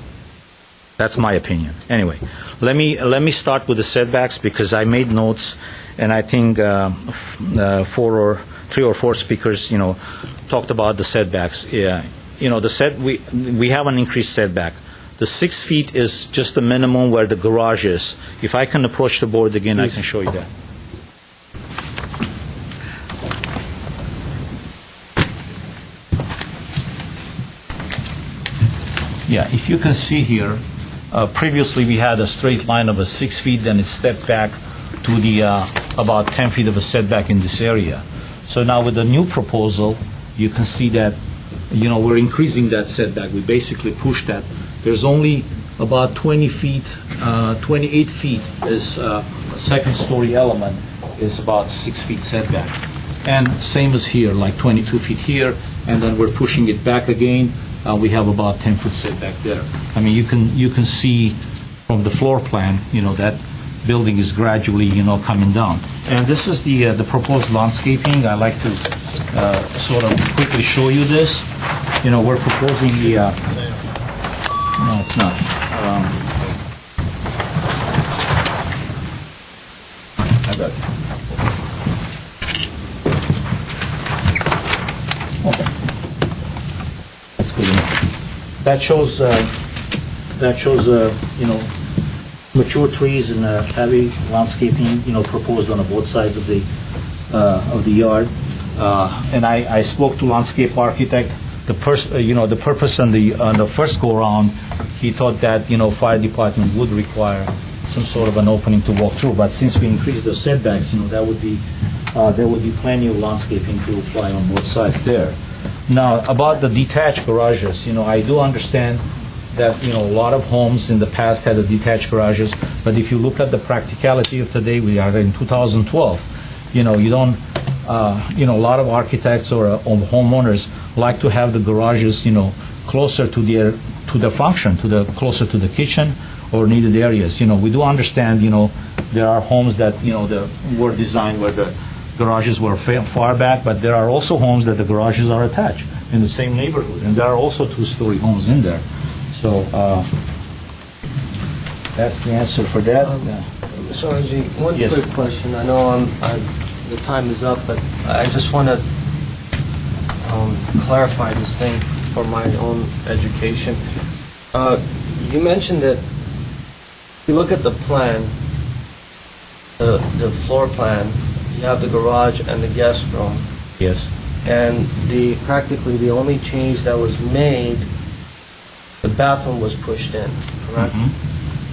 That's my opinion. Anyway, let me start with the setbacks because I made notes, and I think 3 or 4 speakers, talked about the setbacks. Yeah, we have an increased setback. The 6 feet is just the minimum where the garage is. If I can approach the board again, I can show you that. Yeah, if you can see here, previously we had a straight line of 6 feet, then it stepped back to the about 10 feet of a setback in this area. So now with the new proposal, you can see that, we're increasing that setback. We basically pushed that. There's only about 28 feet is a second-story element, is about 6 feet setback. And same as here, like 22 feet here, and then we're pushing it back again. We have about 10-foot setback there. I mean, you can see from the floor plan, that building is gradually, coming down. And this is the proposed landscaping. I like to sort of quickly show you this. We're proposing the. No, it's not. I got it. Okay. That's good enough. That shows mature trees and heavy landscaping, proposed on both sides of the yard. And I spoke to landscape architect. The purpose on the first go around, he thought that fire department would require some sort of an opening to walk through. But since we increased the setbacks, there would be plenty of landscaping to apply on both sides there. Now, about the detached garages, I do understand that, a lot of homes in the past had detached garages, but if you look at the practicality of today, we are in 2012, you don't, a lot of architects or homeowners like to have the garages, closer to their function, closer to the kitchen or needed areas. We do understand, there are homes that, were designed where the garages were far back, but there are also homes that the garages are attached in the same neighborhood, and there are also two-story homes in there. So that's the answer for that. Sorry, G, one Yes. quick question. I know the time is up, but I just want to clarify this thing for my own education. You mentioned that if you look at the plan, the floor plan, you have the garage and the guest room, Yes. and practically the only change that was made, the bathroom was pushed in, correct?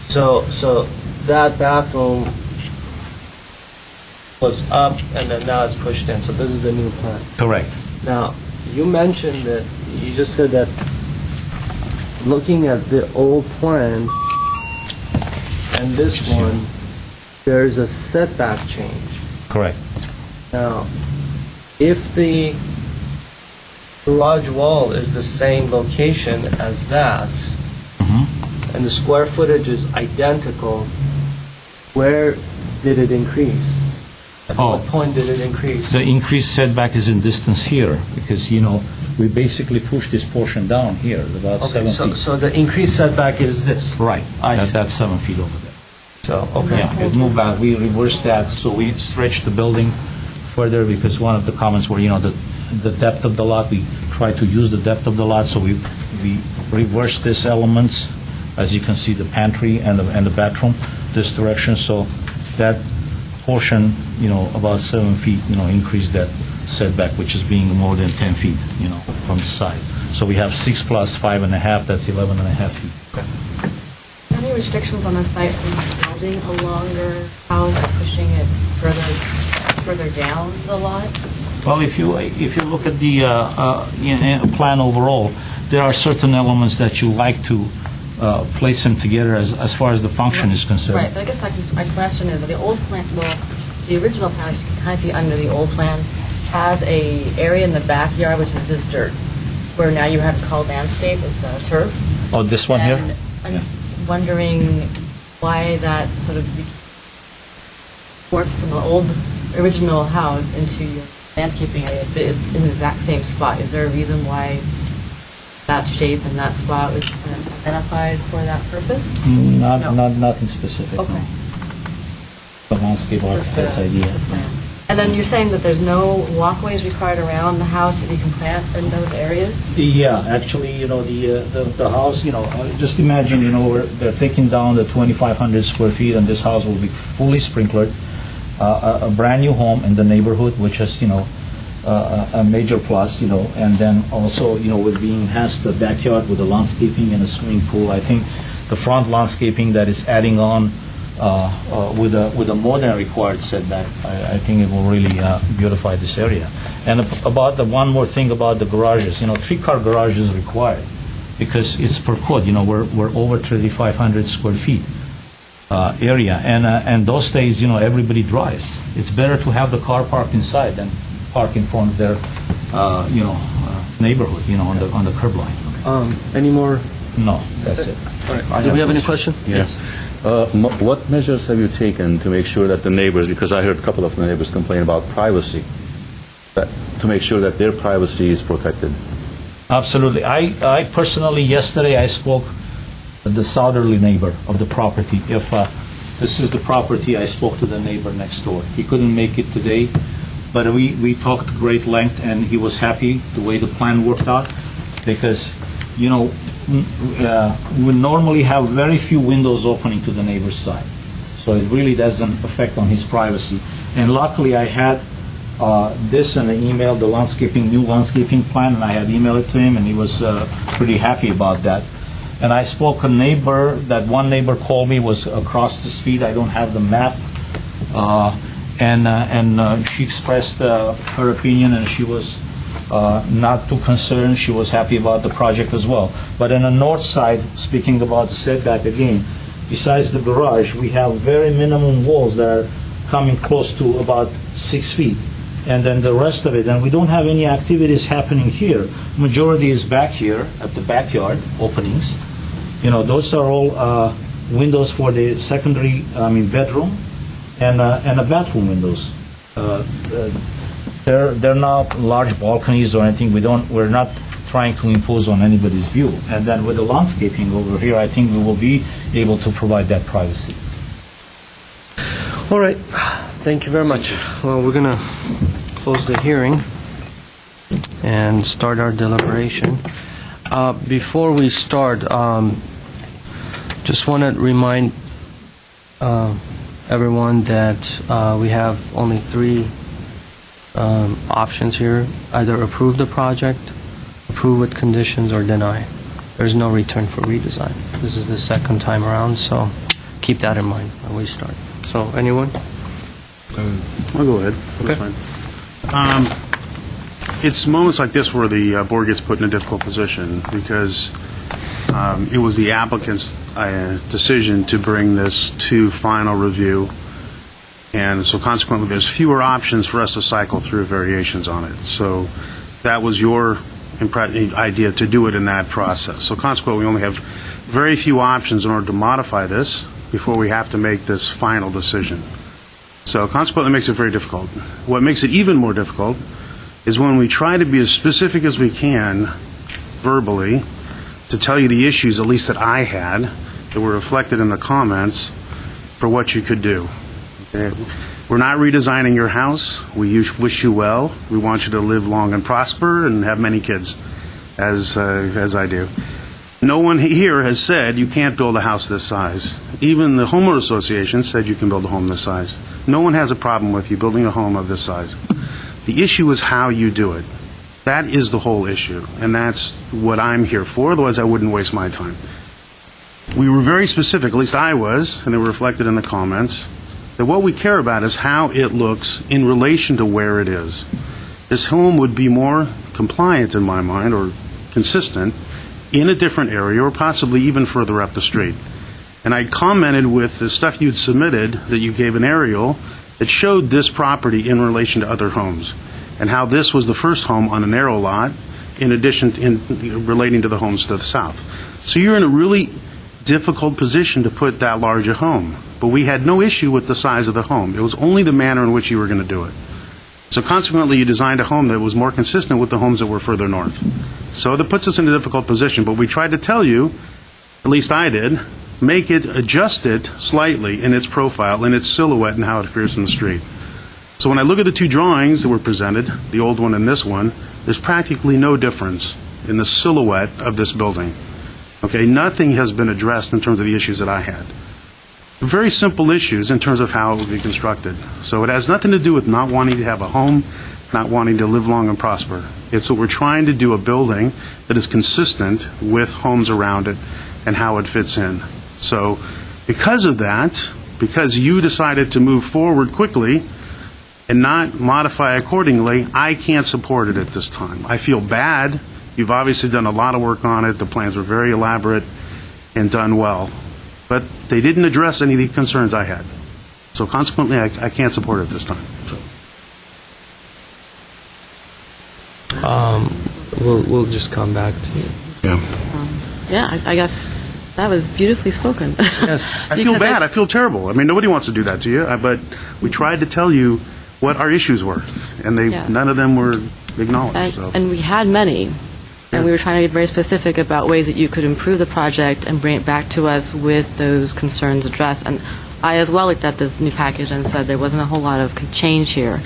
So that bathroom was up and then now it's pushed in, so this is the new plan. Correct. Now, you mentioned that, you just said that looking at the old plan and this one, there's a setback change. Correct. Now, if the garage wall is the same location as that, and the square footage is identical, where did it increase? At what point did it increase? The increased setback is in distance here, because, we basically pushed this portion down here, about 7 feet. So the increased setback is this? Right. I see. That's 7 feet over there. So, okay. Yeah, it moved back. We reversed that, so we stretched the building further, because one of the comments were, the depth of the lot, we tried to use the depth of the lot, so we reversed these elements, as you can see, the pantry and the bathroom, this direction, so that portion, about 7 feet, increased that setback, which is being more than 10 feet, from the side. So we have 6 plus 5.5, that's 11.5 feet. Any restrictions on the site from building a longer house or pushing it further down the lot? Well, if you look at the plan overall, there are certain elements that you like to place them together as far as the function is concerned. Right, but I guess my question is, the old plan, the original plan, as you can kind of see under the old plan, has a area in the backyard which is just dirt, where now you have it called landscape, it's turf. Oh, this one here? And I'm just wondering why that sort of worked from the original house into your landscaping area, but it's in the exact same spot. Is there a reason why that shape and that spot was identified for that purpose? Nothing specific. Okay. No. The landscape architect's idea. And then you're saying that there's no walkways required around the house that you can plant in those areas? Yeah, actually, the house, just imagine, they're taking down the 2,500 square feet, and this house will be fully sprinklered. A brand-new home in the neighborhood, which is, a major plus, and then also, with being enhanced the backyard with the landscaping and a swimming pool. I think the front landscaping that is adding on with a more than required setback, I think it will really beautify this area. And about the one more thing about the garages, 3-car garage is required because it's per code. We're over 3,500 square feet area, and those days, everybody drives. It's better to have the car parked inside than park in front of their, neighborhood, on the curb line. Any more? No, that's it. All right. Do we have any question? Yes. What measures have you taken to make sure that the neighbors, because I heard a couple of neighbors complain about privacy, to make sure that their privacy is protected? Absolutely. I personally, yesterday, I spoke with the southerly neighbor of the property. If this is the property, I spoke to the neighbor next door. He couldn't make it today, but we talked great length, and he was happy the way the plan worked out, because, we normally have very few windows opening to the neighbor's side. So it really doesn't affect on his privacy. And luckily, I had this in the email, the new landscaping plan, and I had emailed it to him, and he was pretty happy about that. And I spoke a neighbor, that one neighbor called me, was across the street. I don't have the map. And she expressed her opinion, and she was not too concerned. She was happy about the project as well. But on the north side, speaking about the setback again, besides the garage, we have very minimum walls that are coming close to about 6 feet. And then the rest of it, and we don't have any activities happening here. Majority is back here at the backyard openings. Those are all windows for the secondary, bedroom, and a bathroom windows. They're not large balconies or anything. We're not trying to impose on anybody's view. And then with the landscaping over here, I think we will be able to provide that privacy. All right, thank you very much. Well, we're going to close the hearing and start our deliberation. Before we start, just want to remind everyone that we have only three options here: either approve the project, approve with conditions, or deny. There's no return for redesign. This is the second time around, so keep that in mind when we start. So, anyone? I'll go ahead. Okay. That's fine. It's moments like this where the board gets put in a difficult position because it was the applicant's decision to bring this to final review, and so consequently there's fewer options for us to cycle through variations on it. So that was your idea to do it in that process. So consequently we only have very few options in order to modify this before we have to make this final decision. So consequently it makes it very difficult. What makes it even more difficult is when we try to be as specific as we can verbally to tell you the issues, at least that I had, that were reflected in the comments for what you could do. Okay? We're not redesigning your house. We wish you well. We want you to live long and prosper and have many kids, as I do. No one here has said you can't build a house this size. Even the homeowner association said you can build a home this size. No one has a problem with you building a home of this size. The issue is how you do it. That is the whole issue, and that's what I'm here for, otherwise I wouldn't waste my time. We were very specific, at least I was, and they were reflected in the comments, that what we care about is how it looks in relation to where it is. This home would be more compliant in my mind, or consistent, in a different area, or possibly even further up the street. And I commented with the stuff you'd submitted, that you gave an aerial, that showed this property in relation to other homes, and how this was the first home on a narrow lot, in addition in relating to the homes to the south. So you're in a really difficult position to put that large a home. But we had no issue with the size of the home. It was only the manner in which you were going to do it. So consequently, you designed a home that was more consistent with the homes that were further north. So that puts us in a difficult position. But we tried to tell you, at least I did, make it, adjust it slightly in its profile, in its silhouette, and how it appears from the street. So when I look at the two drawings that were presented, the old one and this one, there's practically no difference in the silhouette of this building. Okay, nothing has been addressed in terms of the issues that I had. Very simple issues in terms of how it would be constructed. So it has nothing to do with not wanting to have a home, not wanting to live long and prosper. It's that we're trying to do a building that is consistent with homes around it and how it fits in. So because of that, because you decided to move forward quickly and not modify accordingly, I can't support it at this time. I feel bad. You've obviously done a lot of work on it. The plans were very elaborate and done well. But they didn't address any of the concerns I had. So consequently, I can't support it this time. We'll just come back to you. Yeah, I guess that was beautifully spoken. Yes. I feel bad. I feel terrible. I mean, nobody wants to do that to you, but we tried to tell you what our issues were, and none of them were acknowledged. And we had many. And we were trying to be very specific about ways that you could improve the project and bring it back to us with those concerns addressed. And I as well looked at this new package and said there wasn't a whole lot of change here.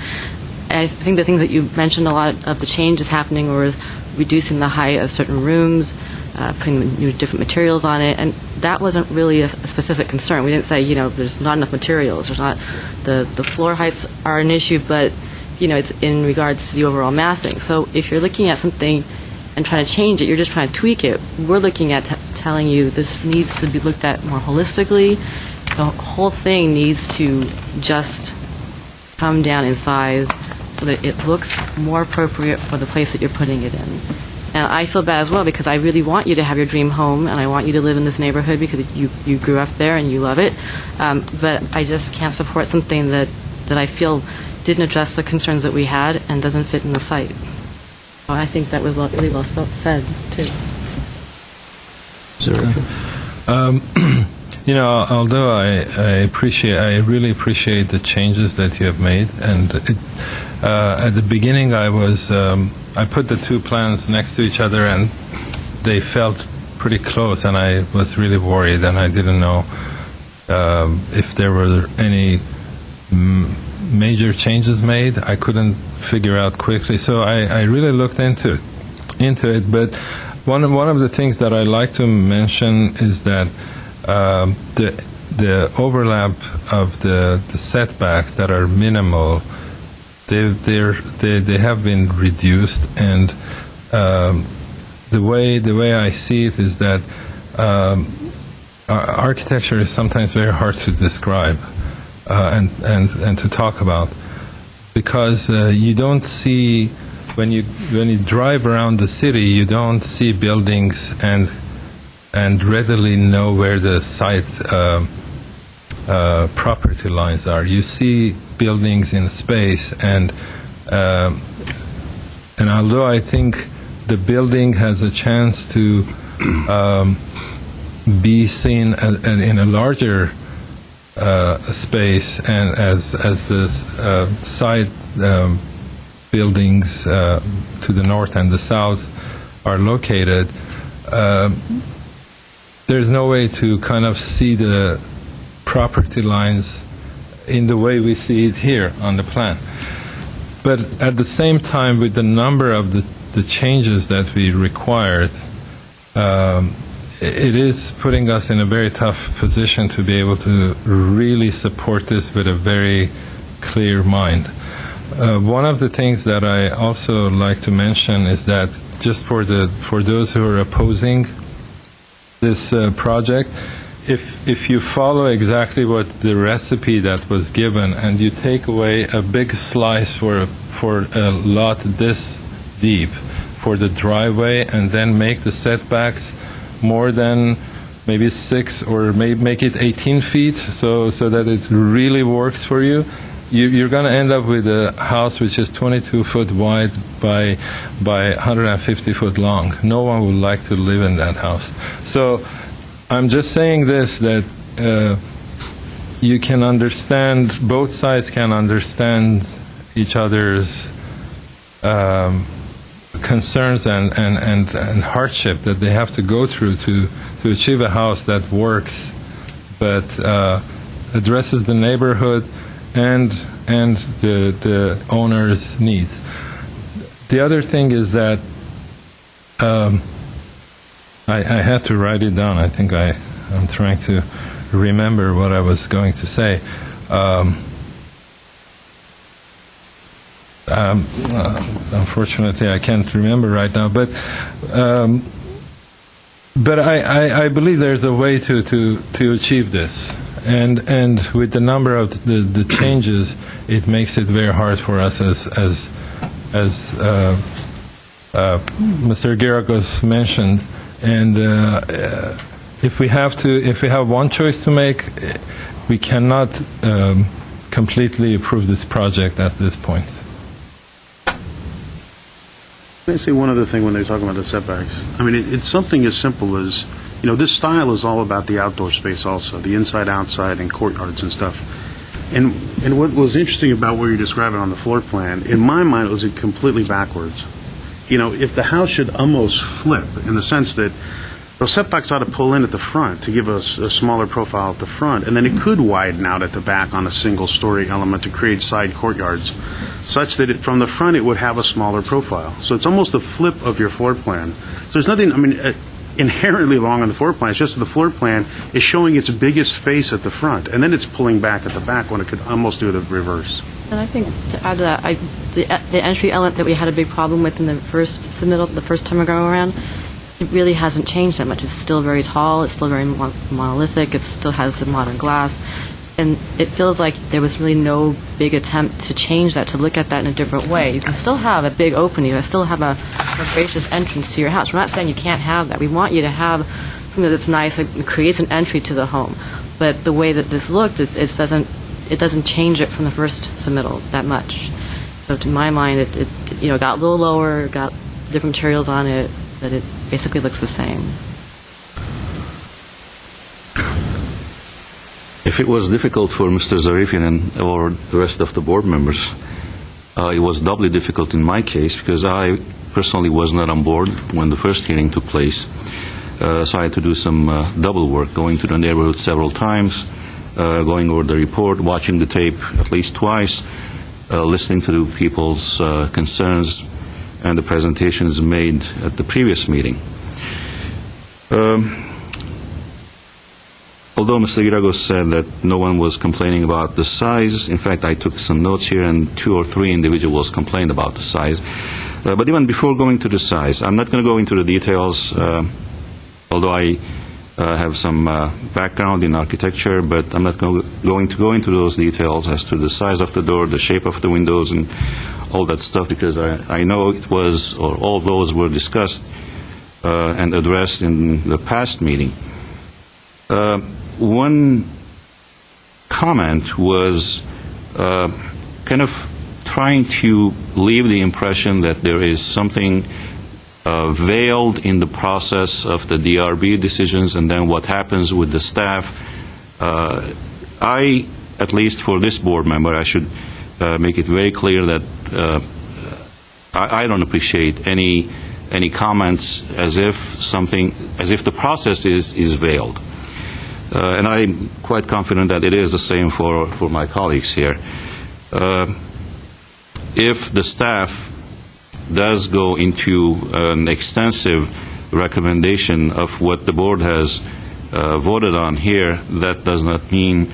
And I think the things that you mentioned, a lot of the changes happening was reducing the height of certain rooms, putting new different materials on it, and that wasn't really a specific concern. We didn't say, there's not enough materials. There's not the floor heights are an issue, but it's in regards to the overall massing. So if you're looking at something and trying to change it, you're just trying to tweak it. We're looking at telling you this needs to be looked at more holistically. The whole thing needs to just come down in size so that it looks more appropriate for the place that you're putting it in. And I feel bad as well because I really want you to have your dream home and I want you to live in this neighborhood because you grew up there and you love it. But I just can't support something that I feel didn't address the concerns that we had and doesn't fit in the site. I think that was really well said, too. Although I really appreciate the changes that you have made, and at the beginning I put the two plans next to each other, and they felt pretty close, and I was really worried, and I didn't know if there were any major changes made. I couldn't figure out quickly, so I really looked into it. But one of the things that I like to mention is that the overlap of the setbacks that are minimal, they have been reduced, and the way I see it is that architecture is sometimes very hard to describe and to talk about, because you don't see, when you drive around the city, you don't see buildings and readily know where the site property lines are. You see buildings in space, and although I think the building has a chance to be seen in a larger space, and as the side buildings to the north and the south are located, there's no way to kind of see the property lines in the way we see it here on the plan. But at the same time, with the number of the changes that we required, it is putting us in a very tough position to be able to really support this with a very clear mind. One of the things that I also like to mention is that, just for those who are opposing this project, if you follow exactly what the recipe that was given, and you take away a big slice for a lot this deep for the driveway, and then make the setbacks more than maybe 6, or make it 18 feet, so that it really works for you, you're going to end up with a house which is 22 foot wide by 150 foot long. No one would like to live in that house. So I'm just saying this, that you can understand, both sides can understand each other's concerns and hardship that they have to go through to achieve a house that works, but addresses the neighborhood and the owner's needs. The other thing is that I had to write it down. I think I'm trying to remember what I was going to say. Unfortunately, I can't remember right now. But I believe there's a way to achieve this. And with the number of the changes, it makes it very hard for us, as Mr. Geragos mentioned. And if we have one choice to make, we cannot completely approve this project at this point. Can I say one other thing when they're talking about the setbacks? I mean, it's something as simple as, this style is all about the outdoor space also, the inside, outside, and courtyards and stuff. And what was interesting about what you're describing on the floor plan, in my mind, it was completely backwards. If the house should almost flip, in the sense that those setbacks ought to pull in at the front to give us a smaller profile at the front, and then it could widen out at the back on a single-story element to create side courtyards, such that from the front it would have a smaller profile. So it's almost a flip of your floor plan. So there's nothing, inherently wrong on the floor plan. It's just that the floor plan is showing its biggest face at the front, and then it's pulling back at the back when it could almost do the reverse. And I think, to add to that, the entry element that we had a big problem with in the first submittal, the first time around, it really hasn't changed that much. It's still very tall, it's still very monolithic, it still has the modern glass, and it feels like there was really no big attempt to change that, to look at that in a different way. You can still have a big opening, you can still have a gracious entrance to your house. We're not saying you can't have that. We want you to have something that's nice, that creates an entry to the home. But the way that this looked, it doesn't change it from the first submittal that much. So to my mind, it got a little lower, got different materials on it, but it basically looks the same. if it was difficult for Mr. Zarifian or the rest of the board members, it was doubly difficult in my case because I personally was not on board when the first hearing took place. So I had to do some double work, going to the neighborhood several times, going over the report, watching the tape at least twice, listening to people's concerns and the presentations made at the previous meeting. Although Mr. Geragos said that no one was complaining about the size, in fact, I took some notes here, and 2 or 3 individuals complained about the size. But even before going to the size, I'm not going to go into the details, although I have some background in architecture, but I'm not going to go into those details as to the size of the door, the shape of the windows, and all that stuff, because I know it was, or all those were discussed and addressed in the past meeting. One comment was kind of trying to leave the impression that there is something veiled in the process of the DRB decisions and then what happens with the staff. I, at least for this board member, I should make it very clear that I don't appreciate any comments as if the process is veiled. And I'm quite confident that it is the same for my colleagues here. If the staff does go into an extensive recommendation of what the board has voted on here, that does not mean,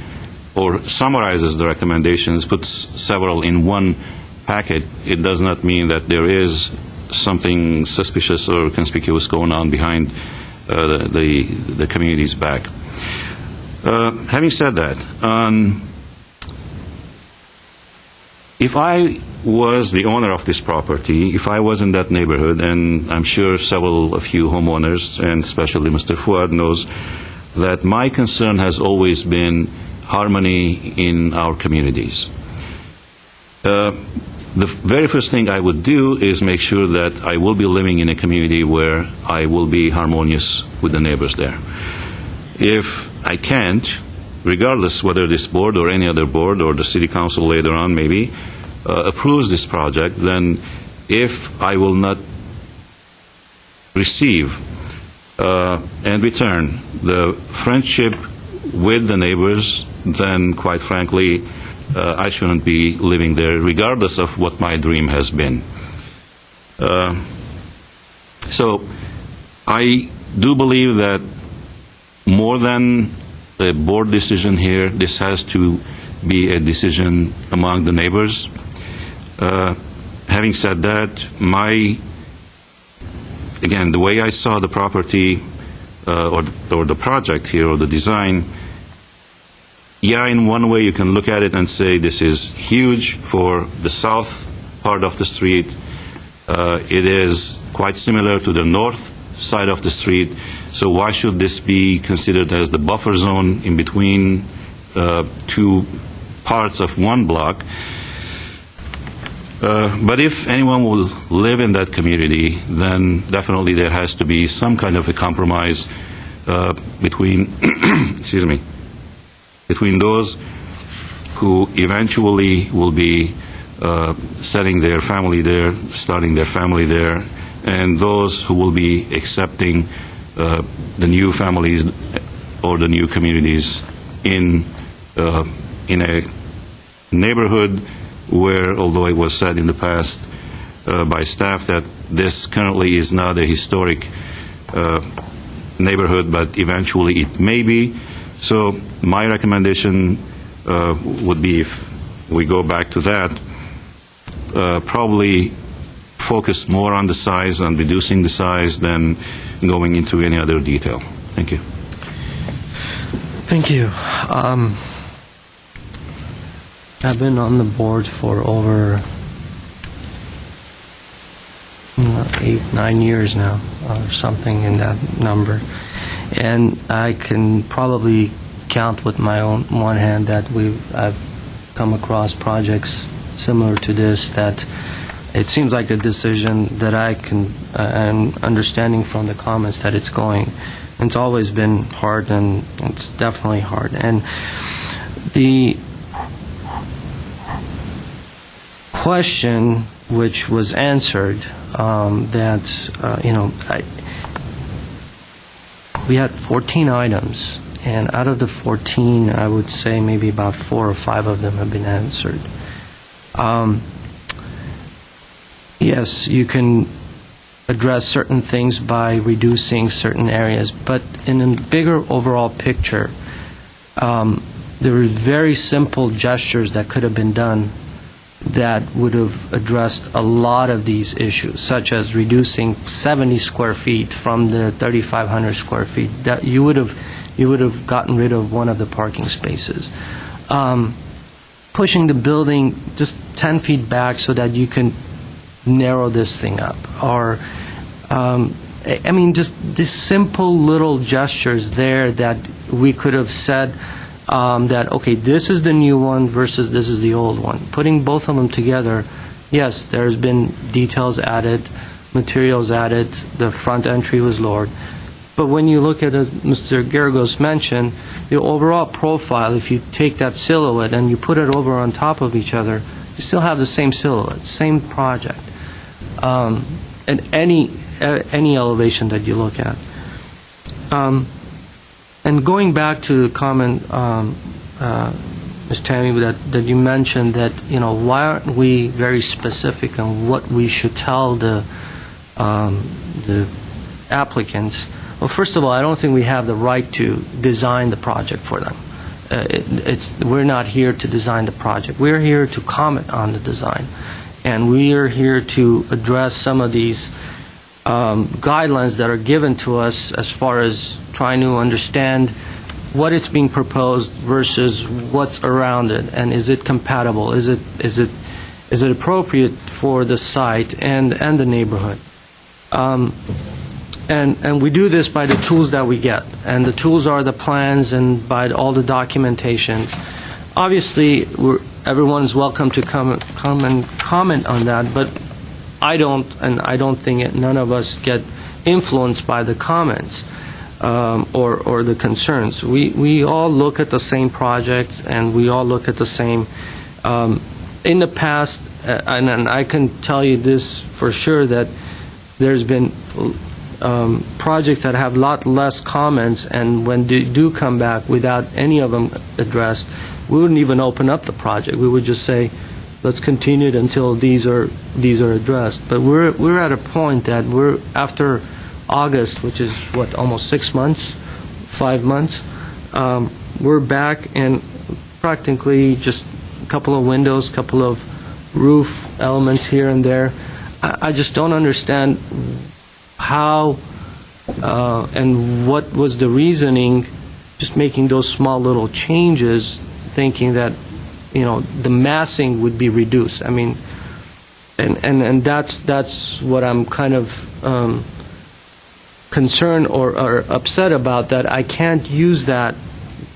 or summarizes the recommendations, puts several in one packet, it does not mean that there is something suspicious or conspicuous going on behind the community's back. Having said that, if I was the owner of this property, if I was in that neighborhood, and I'm sure several of you homeowners, and especially Mr. Fuad, knows that my concern has always been harmony in our communities. The very first thing I would do is make sure that I will be living in a community where I will be harmonious with the neighbors there. If I can't, regardless whether this board or any other board or the city council later on maybe approves this project, then if I will not receive and return the friendship with the neighbors, then quite frankly, I shouldn't be living there, regardless of what my dream has been. So I do believe that more than a board decision here, this has to be a decision among the neighbors. Having said that, again, the way I saw the property or the project here, or the design, yeah, in one way you can look at it and say this is huge for the south part of the street. It is quite similar to the north side of the street. So why should this be considered as the buffer zone in between two parts of one block? But if anyone will live in that community, then definitely there has to be some kind of a compromise between, excuse me, between those who eventually will be setting their family there, starting their family there, and those who will be accepting the new families or the new communities in a neighborhood where, although it was said in the past by staff that this currently is not a historic neighborhood, but eventually it may be. So my recommendation would be, if we go back to that, probably focus more on the size and reducing the size than going into any other detail. Thank you. Thank you. I've been on the board for over 8-9 years now, or something in that number. And I can probably count with my own one hand that I've come across projects similar to this that it seems like a decision that I can, and understanding from the comments that it's going. It's always been hard, and it's definitely hard. And The question which was answered, we had 14 items, and out of the 14, I would say maybe about 4 or 5 of them have been answered. Yes, you can address certain things by reducing certain areas, but in a bigger overall picture, there were very simple gestures that could have been done that would have addressed a lot of these issues, such as reducing 70 square feet from the 3,500 square feet. That you would have gotten rid of one of the parking spaces. Pushing the building just 10 feet back so that you can narrow this thing up. Or, just these simple little gestures there that we could have said, that, okay, this is the new one versus this is the old one. Putting both of them together, yes, there's been details added, materials added, the front entry was lowered. But when you look at, as Mr. Geragos mentioned, the overall profile, if you take that silhouette and you put it over on top of each other, you still have the same silhouette, same project. And any elevation that you look at. And going back to the comment, Ms. Tammy, that you mentioned that, why aren't we very specific on what we should tell the applicants? Well, first of all, I don't think we have the right to design the project for them. We're not here to design the project. We're here to comment on the design. And we are here to address some of these guidelines that are given to us as far as trying to understand what it's being proposed versus what's around it, and is it compatible? Is it appropriate for the site and the neighborhood? And we do this by the tools that we get, and the tools are the plans and by all the documentations. Obviously, everyone's welcome to come and comment on that, but I don't think none of us get influenced by the comments or the concerns. We all look at the same projects, and we all look at the same. In the past, and I can tell you this for sure, that there's been projects that have a lot less comments, and when they do come back without any of them addressed, we wouldn't even open up the project. We would just say, let's continue it until these are addressed. But we're at a point that we're after August, which is what, almost 6 months, 5 months. We're back and practically just a couple of windows, couple of roof elements here and there. I just don't understand how and what was the reasoning, just making those small little changes, thinking that the massing would be reduced. I mean, and that's what I'm kind of concerned or upset about, that I can't use that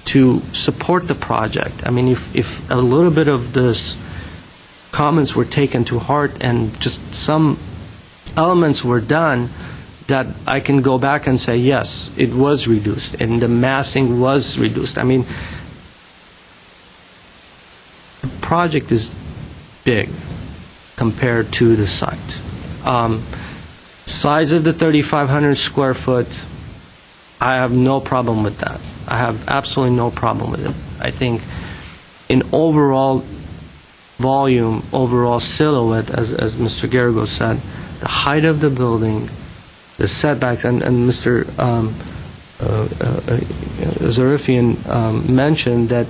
to support the project. I mean, if a little bit of this comments were taken to heart and just some elements were done, that I can go back and say, yes, it was reduced and the massing was reduced. I mean, the project is big compared to the site. Size of the 3,500 square foot, I have no problem with that. I have absolutely no problem with it. I think in overall volume, overall silhouette, as Mr. Geragos said, the height of the building, the setbacks, and Mr. Zarifian mentioned that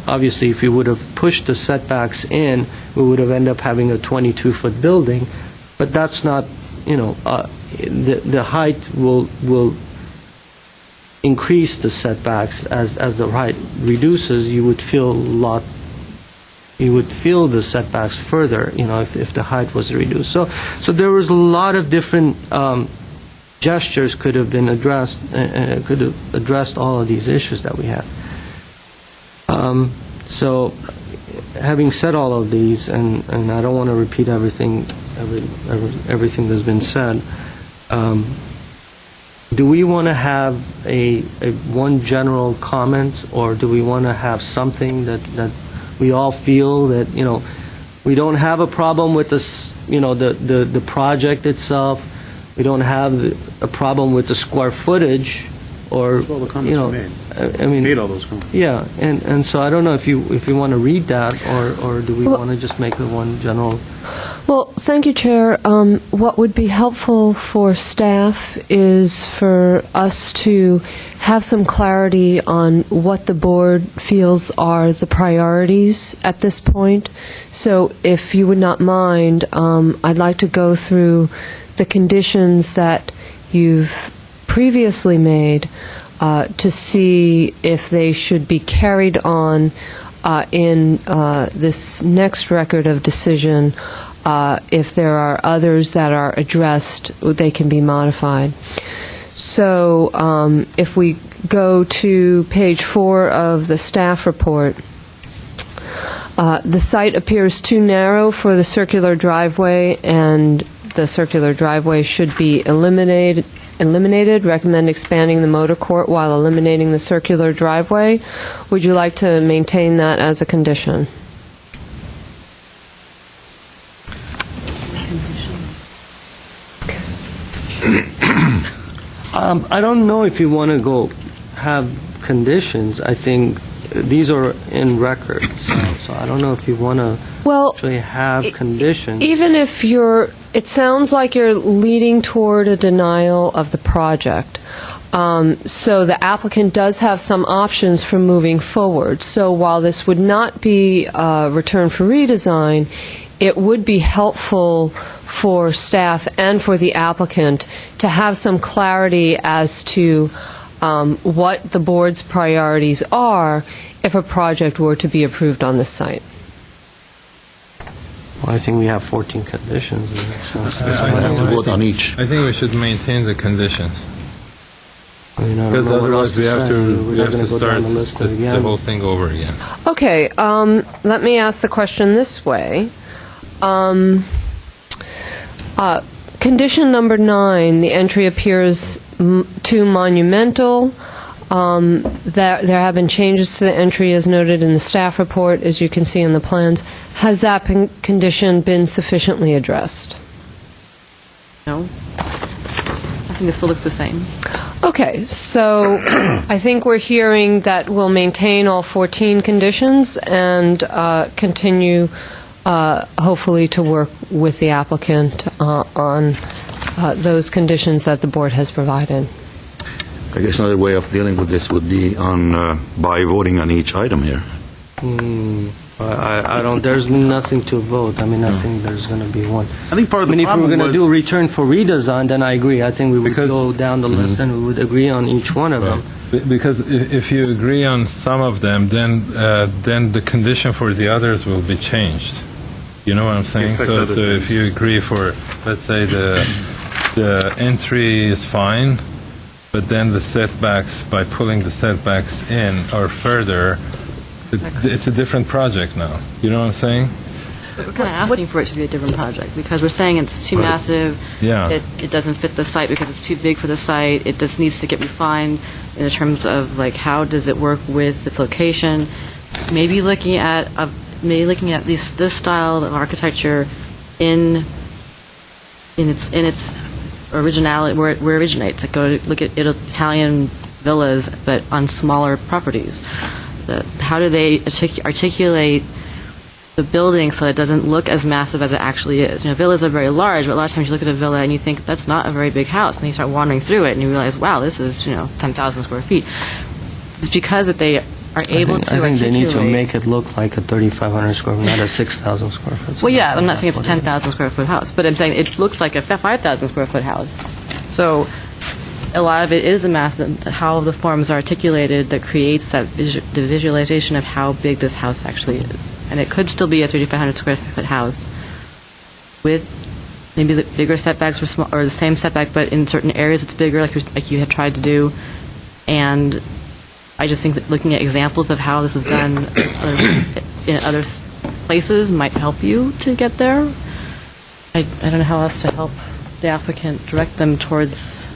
obviously if we would have pushed the setbacks in, we would have ended up having a 22-foot building, but that's not, the height will increase the setbacks as the height reduces. You would feel the setbacks further, if the height was reduced. So there was a lot of different gestures could have been addressed, could have addressed all of these issues that we had. So having said all of these, and I don't want to repeat everything that's been said, do we want to have a one general comment, or do we want to have something that we all feel that, we don't have a problem with this, the project itself, we don't have a problem with the square footage, or, All the comments were made. I mean, Made all those comments. yeah, and so I don't know if you want to read that, or do we want to just make the one general? Well, thank you, Chair. What would be helpful for staff is for us to have some clarity on what the board feels are the priorities at this point. So if you would not mind, I'd like to go through the conditions that you've previously made to see if they should be carried on in this next record of decision. If there are others that are addressed, they can be modified. So if we go to page 4 of the staff report, the site appears too narrow for the circular driveway, and the circular driveway should be eliminated. Recommend expanding the motor court while eliminating the circular driveway. Would you like to maintain that as a condition? I don't know if you want to go have conditions. I think these are in record, so I don't know if you want to actually have conditions. Even if it sounds like you're leading toward a denial of the project. So the applicant does have some options for moving forward. So while this would not be returned for redesign, it would be helpful for staff and for the applicant to have some clarity as to what the board's priorities are if a project were to be approved on this site. Well, I think we have 14 conditions. vote on each. I think we should maintain the conditions. Because otherwise we have to start the again. whole thing over again. Okay, let me ask the question this way. Condition number 9, the entry appears too monumental. There have been changes to the entry as noted in the staff report, as you can see in the plans. Has that condition been sufficiently addressed? No. I think it still looks the same. Okay, so I think we're hearing that we'll maintain all 14 conditions and continue, hopefully, to work with the applicant on those conditions that the board has provided. I guess another way of dealing with this would be by voting on each item here. I don't. There's nothing to vote. I mean, I think there's going to be one. I think part of the if we problem were going to was- do return for redesign, then I agree. I think we would go down the list and we would agree on each one of them. Because if you agree on some of them, then the condition for the others will be changed. You know what I'm saying? Affect So other things. if you agree for, let's say, the entry is fine, but then the setbacks, by pulling the setbacks in or further, it's a different project now. You know what I'm saying? But we're kind of asking for it to be a different project because we're saying it's too massive. Yeah. It doesn't fit the site because it's too big for the site. It just needs to get refined in terms of like how does it work with its location. Maybe looking at this style of architecture in its originality, where it originates. Like go look at Italian villas, but on smaller properties. How do they articulate the building so it doesn't look as massive as it actually is? You know, villas are very large, but a lot of times you look at a villa and you think that's not a very big house, and then you start wandering through it and you realize, wow, this is 10,000 square feet. It's because that they are able to I think they need to articulate- make it look like a 3,500 square foot, not a 6,000 square foot. Well, yeah, I'm not saying it's a 10,000 square foot house, but I'm saying it looks like a 5,000 square foot house. So a lot of it is a math, how the forms are articulated that creates that the visualization of how big this house actually is. And it could still be a 3,500 square foot house with maybe the bigger setbacks or the same setback, but in certain areas it's bigger, like you had tried to do. And I just think that looking at examples of how this is done in other places might help you to get there. I don't know how else to help the applicant direct them towards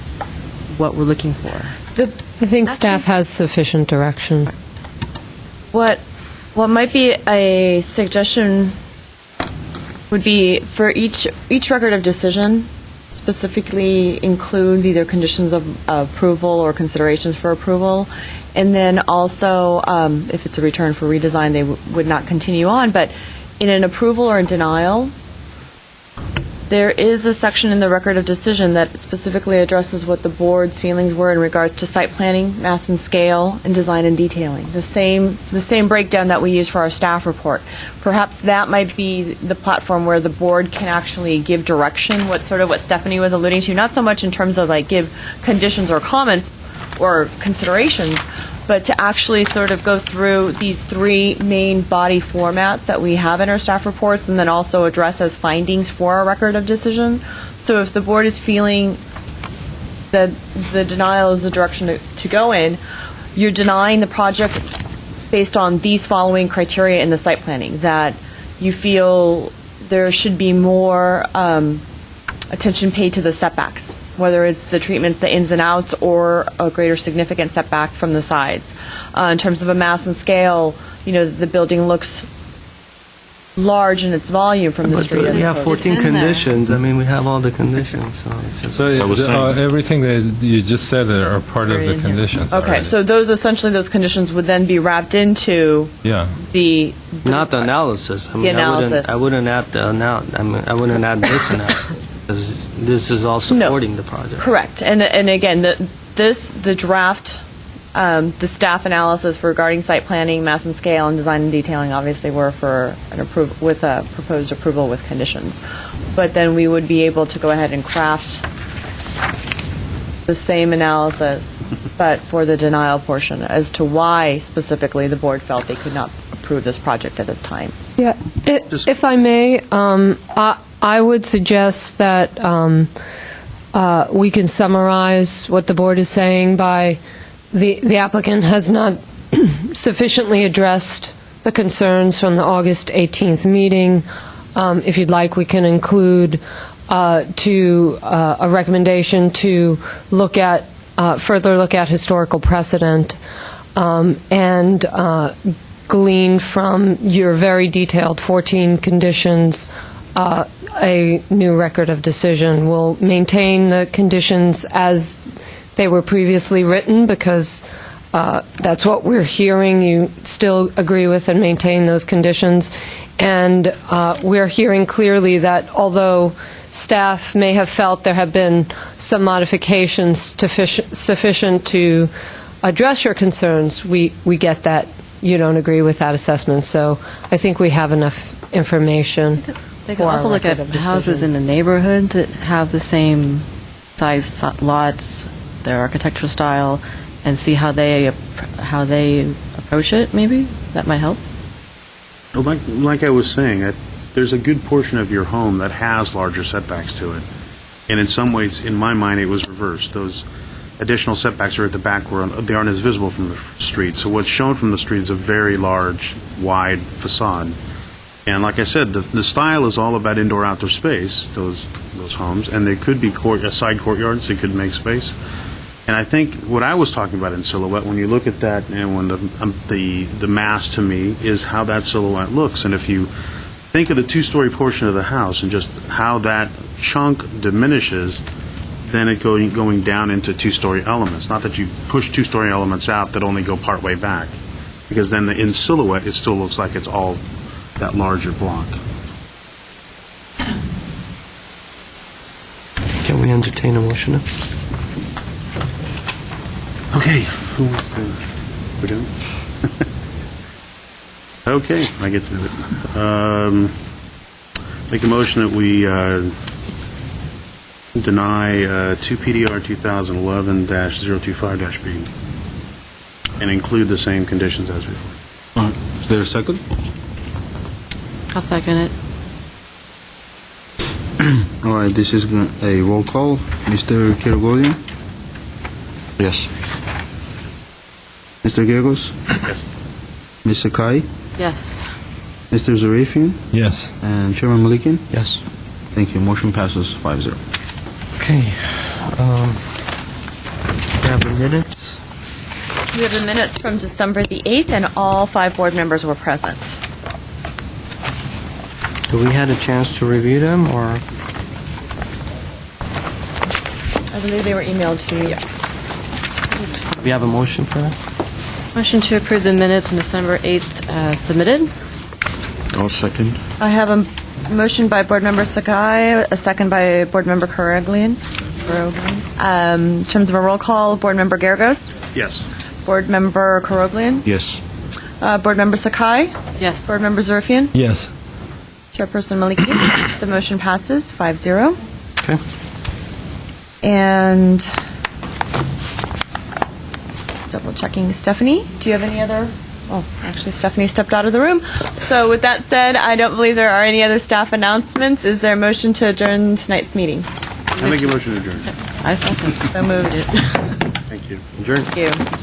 what we're looking for. I think staff has sufficient direction. What might be a suggestion would be for each record of decision specifically includes either conditions of approval or considerations for approval, and then also if it's a return for redesign, they would not continue on. But in an approval or a denial, there is a section in the record of decision that specifically addresses what the board's feelings were in regards to site planning, mass and scale, and design and detailing. The same breakdown that we use for our staff report. Perhaps that might be the platform where the board can actually give direction, what Stephanie was alluding to, not so much in terms of like give conditions or comments or considerations, but to actually sort of go through these three main body formats that we have in our staff reports and then also address as findings for our record of decision. So if the board is feeling that the denial is the direction to go in, you're denying the project based on these following criteria in the site planning, that you feel there should be more attention paid to the setbacks, whether it's the treatments, the ins and outs, or a greater significant setback from the sides. In terms of a mass and scale, the building looks large in its volume from the street. We have 14 conditions. I mean, we have all the conditions. So it's just everything that you just said are part of the conditions. Okay, already. so those conditions would then be wrapped into the not the analysis. I mean, analysis. I wouldn't add the I wouldn't add this analysis. This is all supporting the project. Correct. And again, the draft, the staff analysis regarding site planning, mass and scale, and design and detailing obviously were for an with a proposed approval with conditions. But then we would be able to go ahead and craft the same analysis, but for the denial portion as to why specifically the board felt they could not approve this project at this time. Yeah, if I may, I would suggest that we can summarize what the board is saying by the applicant has not sufficiently addressed the concerns from the August 18th meeting. If you'd like, we can include a recommendation to further look at historical precedent and glean from your very detailed 14 conditions a new record of decision. We'll maintain the conditions as they were previously written because that's what we're hearing. You still agree with and maintain those conditions. And we're hearing clearly that although staff may have felt there have been some modifications sufficient to address your concerns, we get that you don't agree with that assessment. So I think we have enough information. They can also look at houses in the neighborhood that have the same size lots, their architectural style, and see how they approach it. Maybe that might help. Like I was saying, there's a good portion of your home that has larger setbacks to it, and in some ways, in my mind, it was reversed. Those additional setbacks are at the back where they aren't as visible from the street. So what's shown from the street is a very large, wide facade. And like I said, the style is all about indoor-outdoor space, those homes, and they could be side courtyards, they could make space. And I think what I was talking about in silhouette, when you look at that, and when the mass to me is how that silhouette looks. And if you think of the two-story portion of the house and just how that chunk diminishes, then it going down into two-story elements. Not that you push two-story elements out that only go part way back, because then in silhouette it still looks like it's all that larger block. Can we entertain a motion? Okay, who wants to begin? Okay, I get to it. Make a motion that we deny 2 PDR 2011-025-B and include the same conditions as before. All right. Is there a second? I'll second it. All right, this is a roll call. Mr. Geragos? Yes. Mr. Geragos? Yes. Ms. Sakai? Yes. Mr. Zarifian? Yes. And Chairman Malikian? Yes. Thank you. Motion passes 5-0. Okay. have the minutes. We have the minutes from December the 8th, and all 5 board members were present. Do we had a chance to review them, or? I believe they were emailed to you. Do we have a motion for that? Motion to approve the minutes on December 8th submitted. I'll second. I have a motion by Board Member Sakai, a second by Board Member Karaglian. In terms of a roll call, Board Member Geragos, Yes. Board Member Karaglian, Yes. Board Member Sakai, Yes. Board Member Zarifian, Yes. Chairperson Maliki. The motion passes 5-0. Okay. And double checking, Stephanie, do you have any other? Oh, actually, Stephanie stepped out of the room. So with that said, I don't believe there are any other staff announcements. Is there a motion to adjourn tonight's meeting? I make a motion to adjourn. I second. So moved. Thank you. Adjourn. Thank you.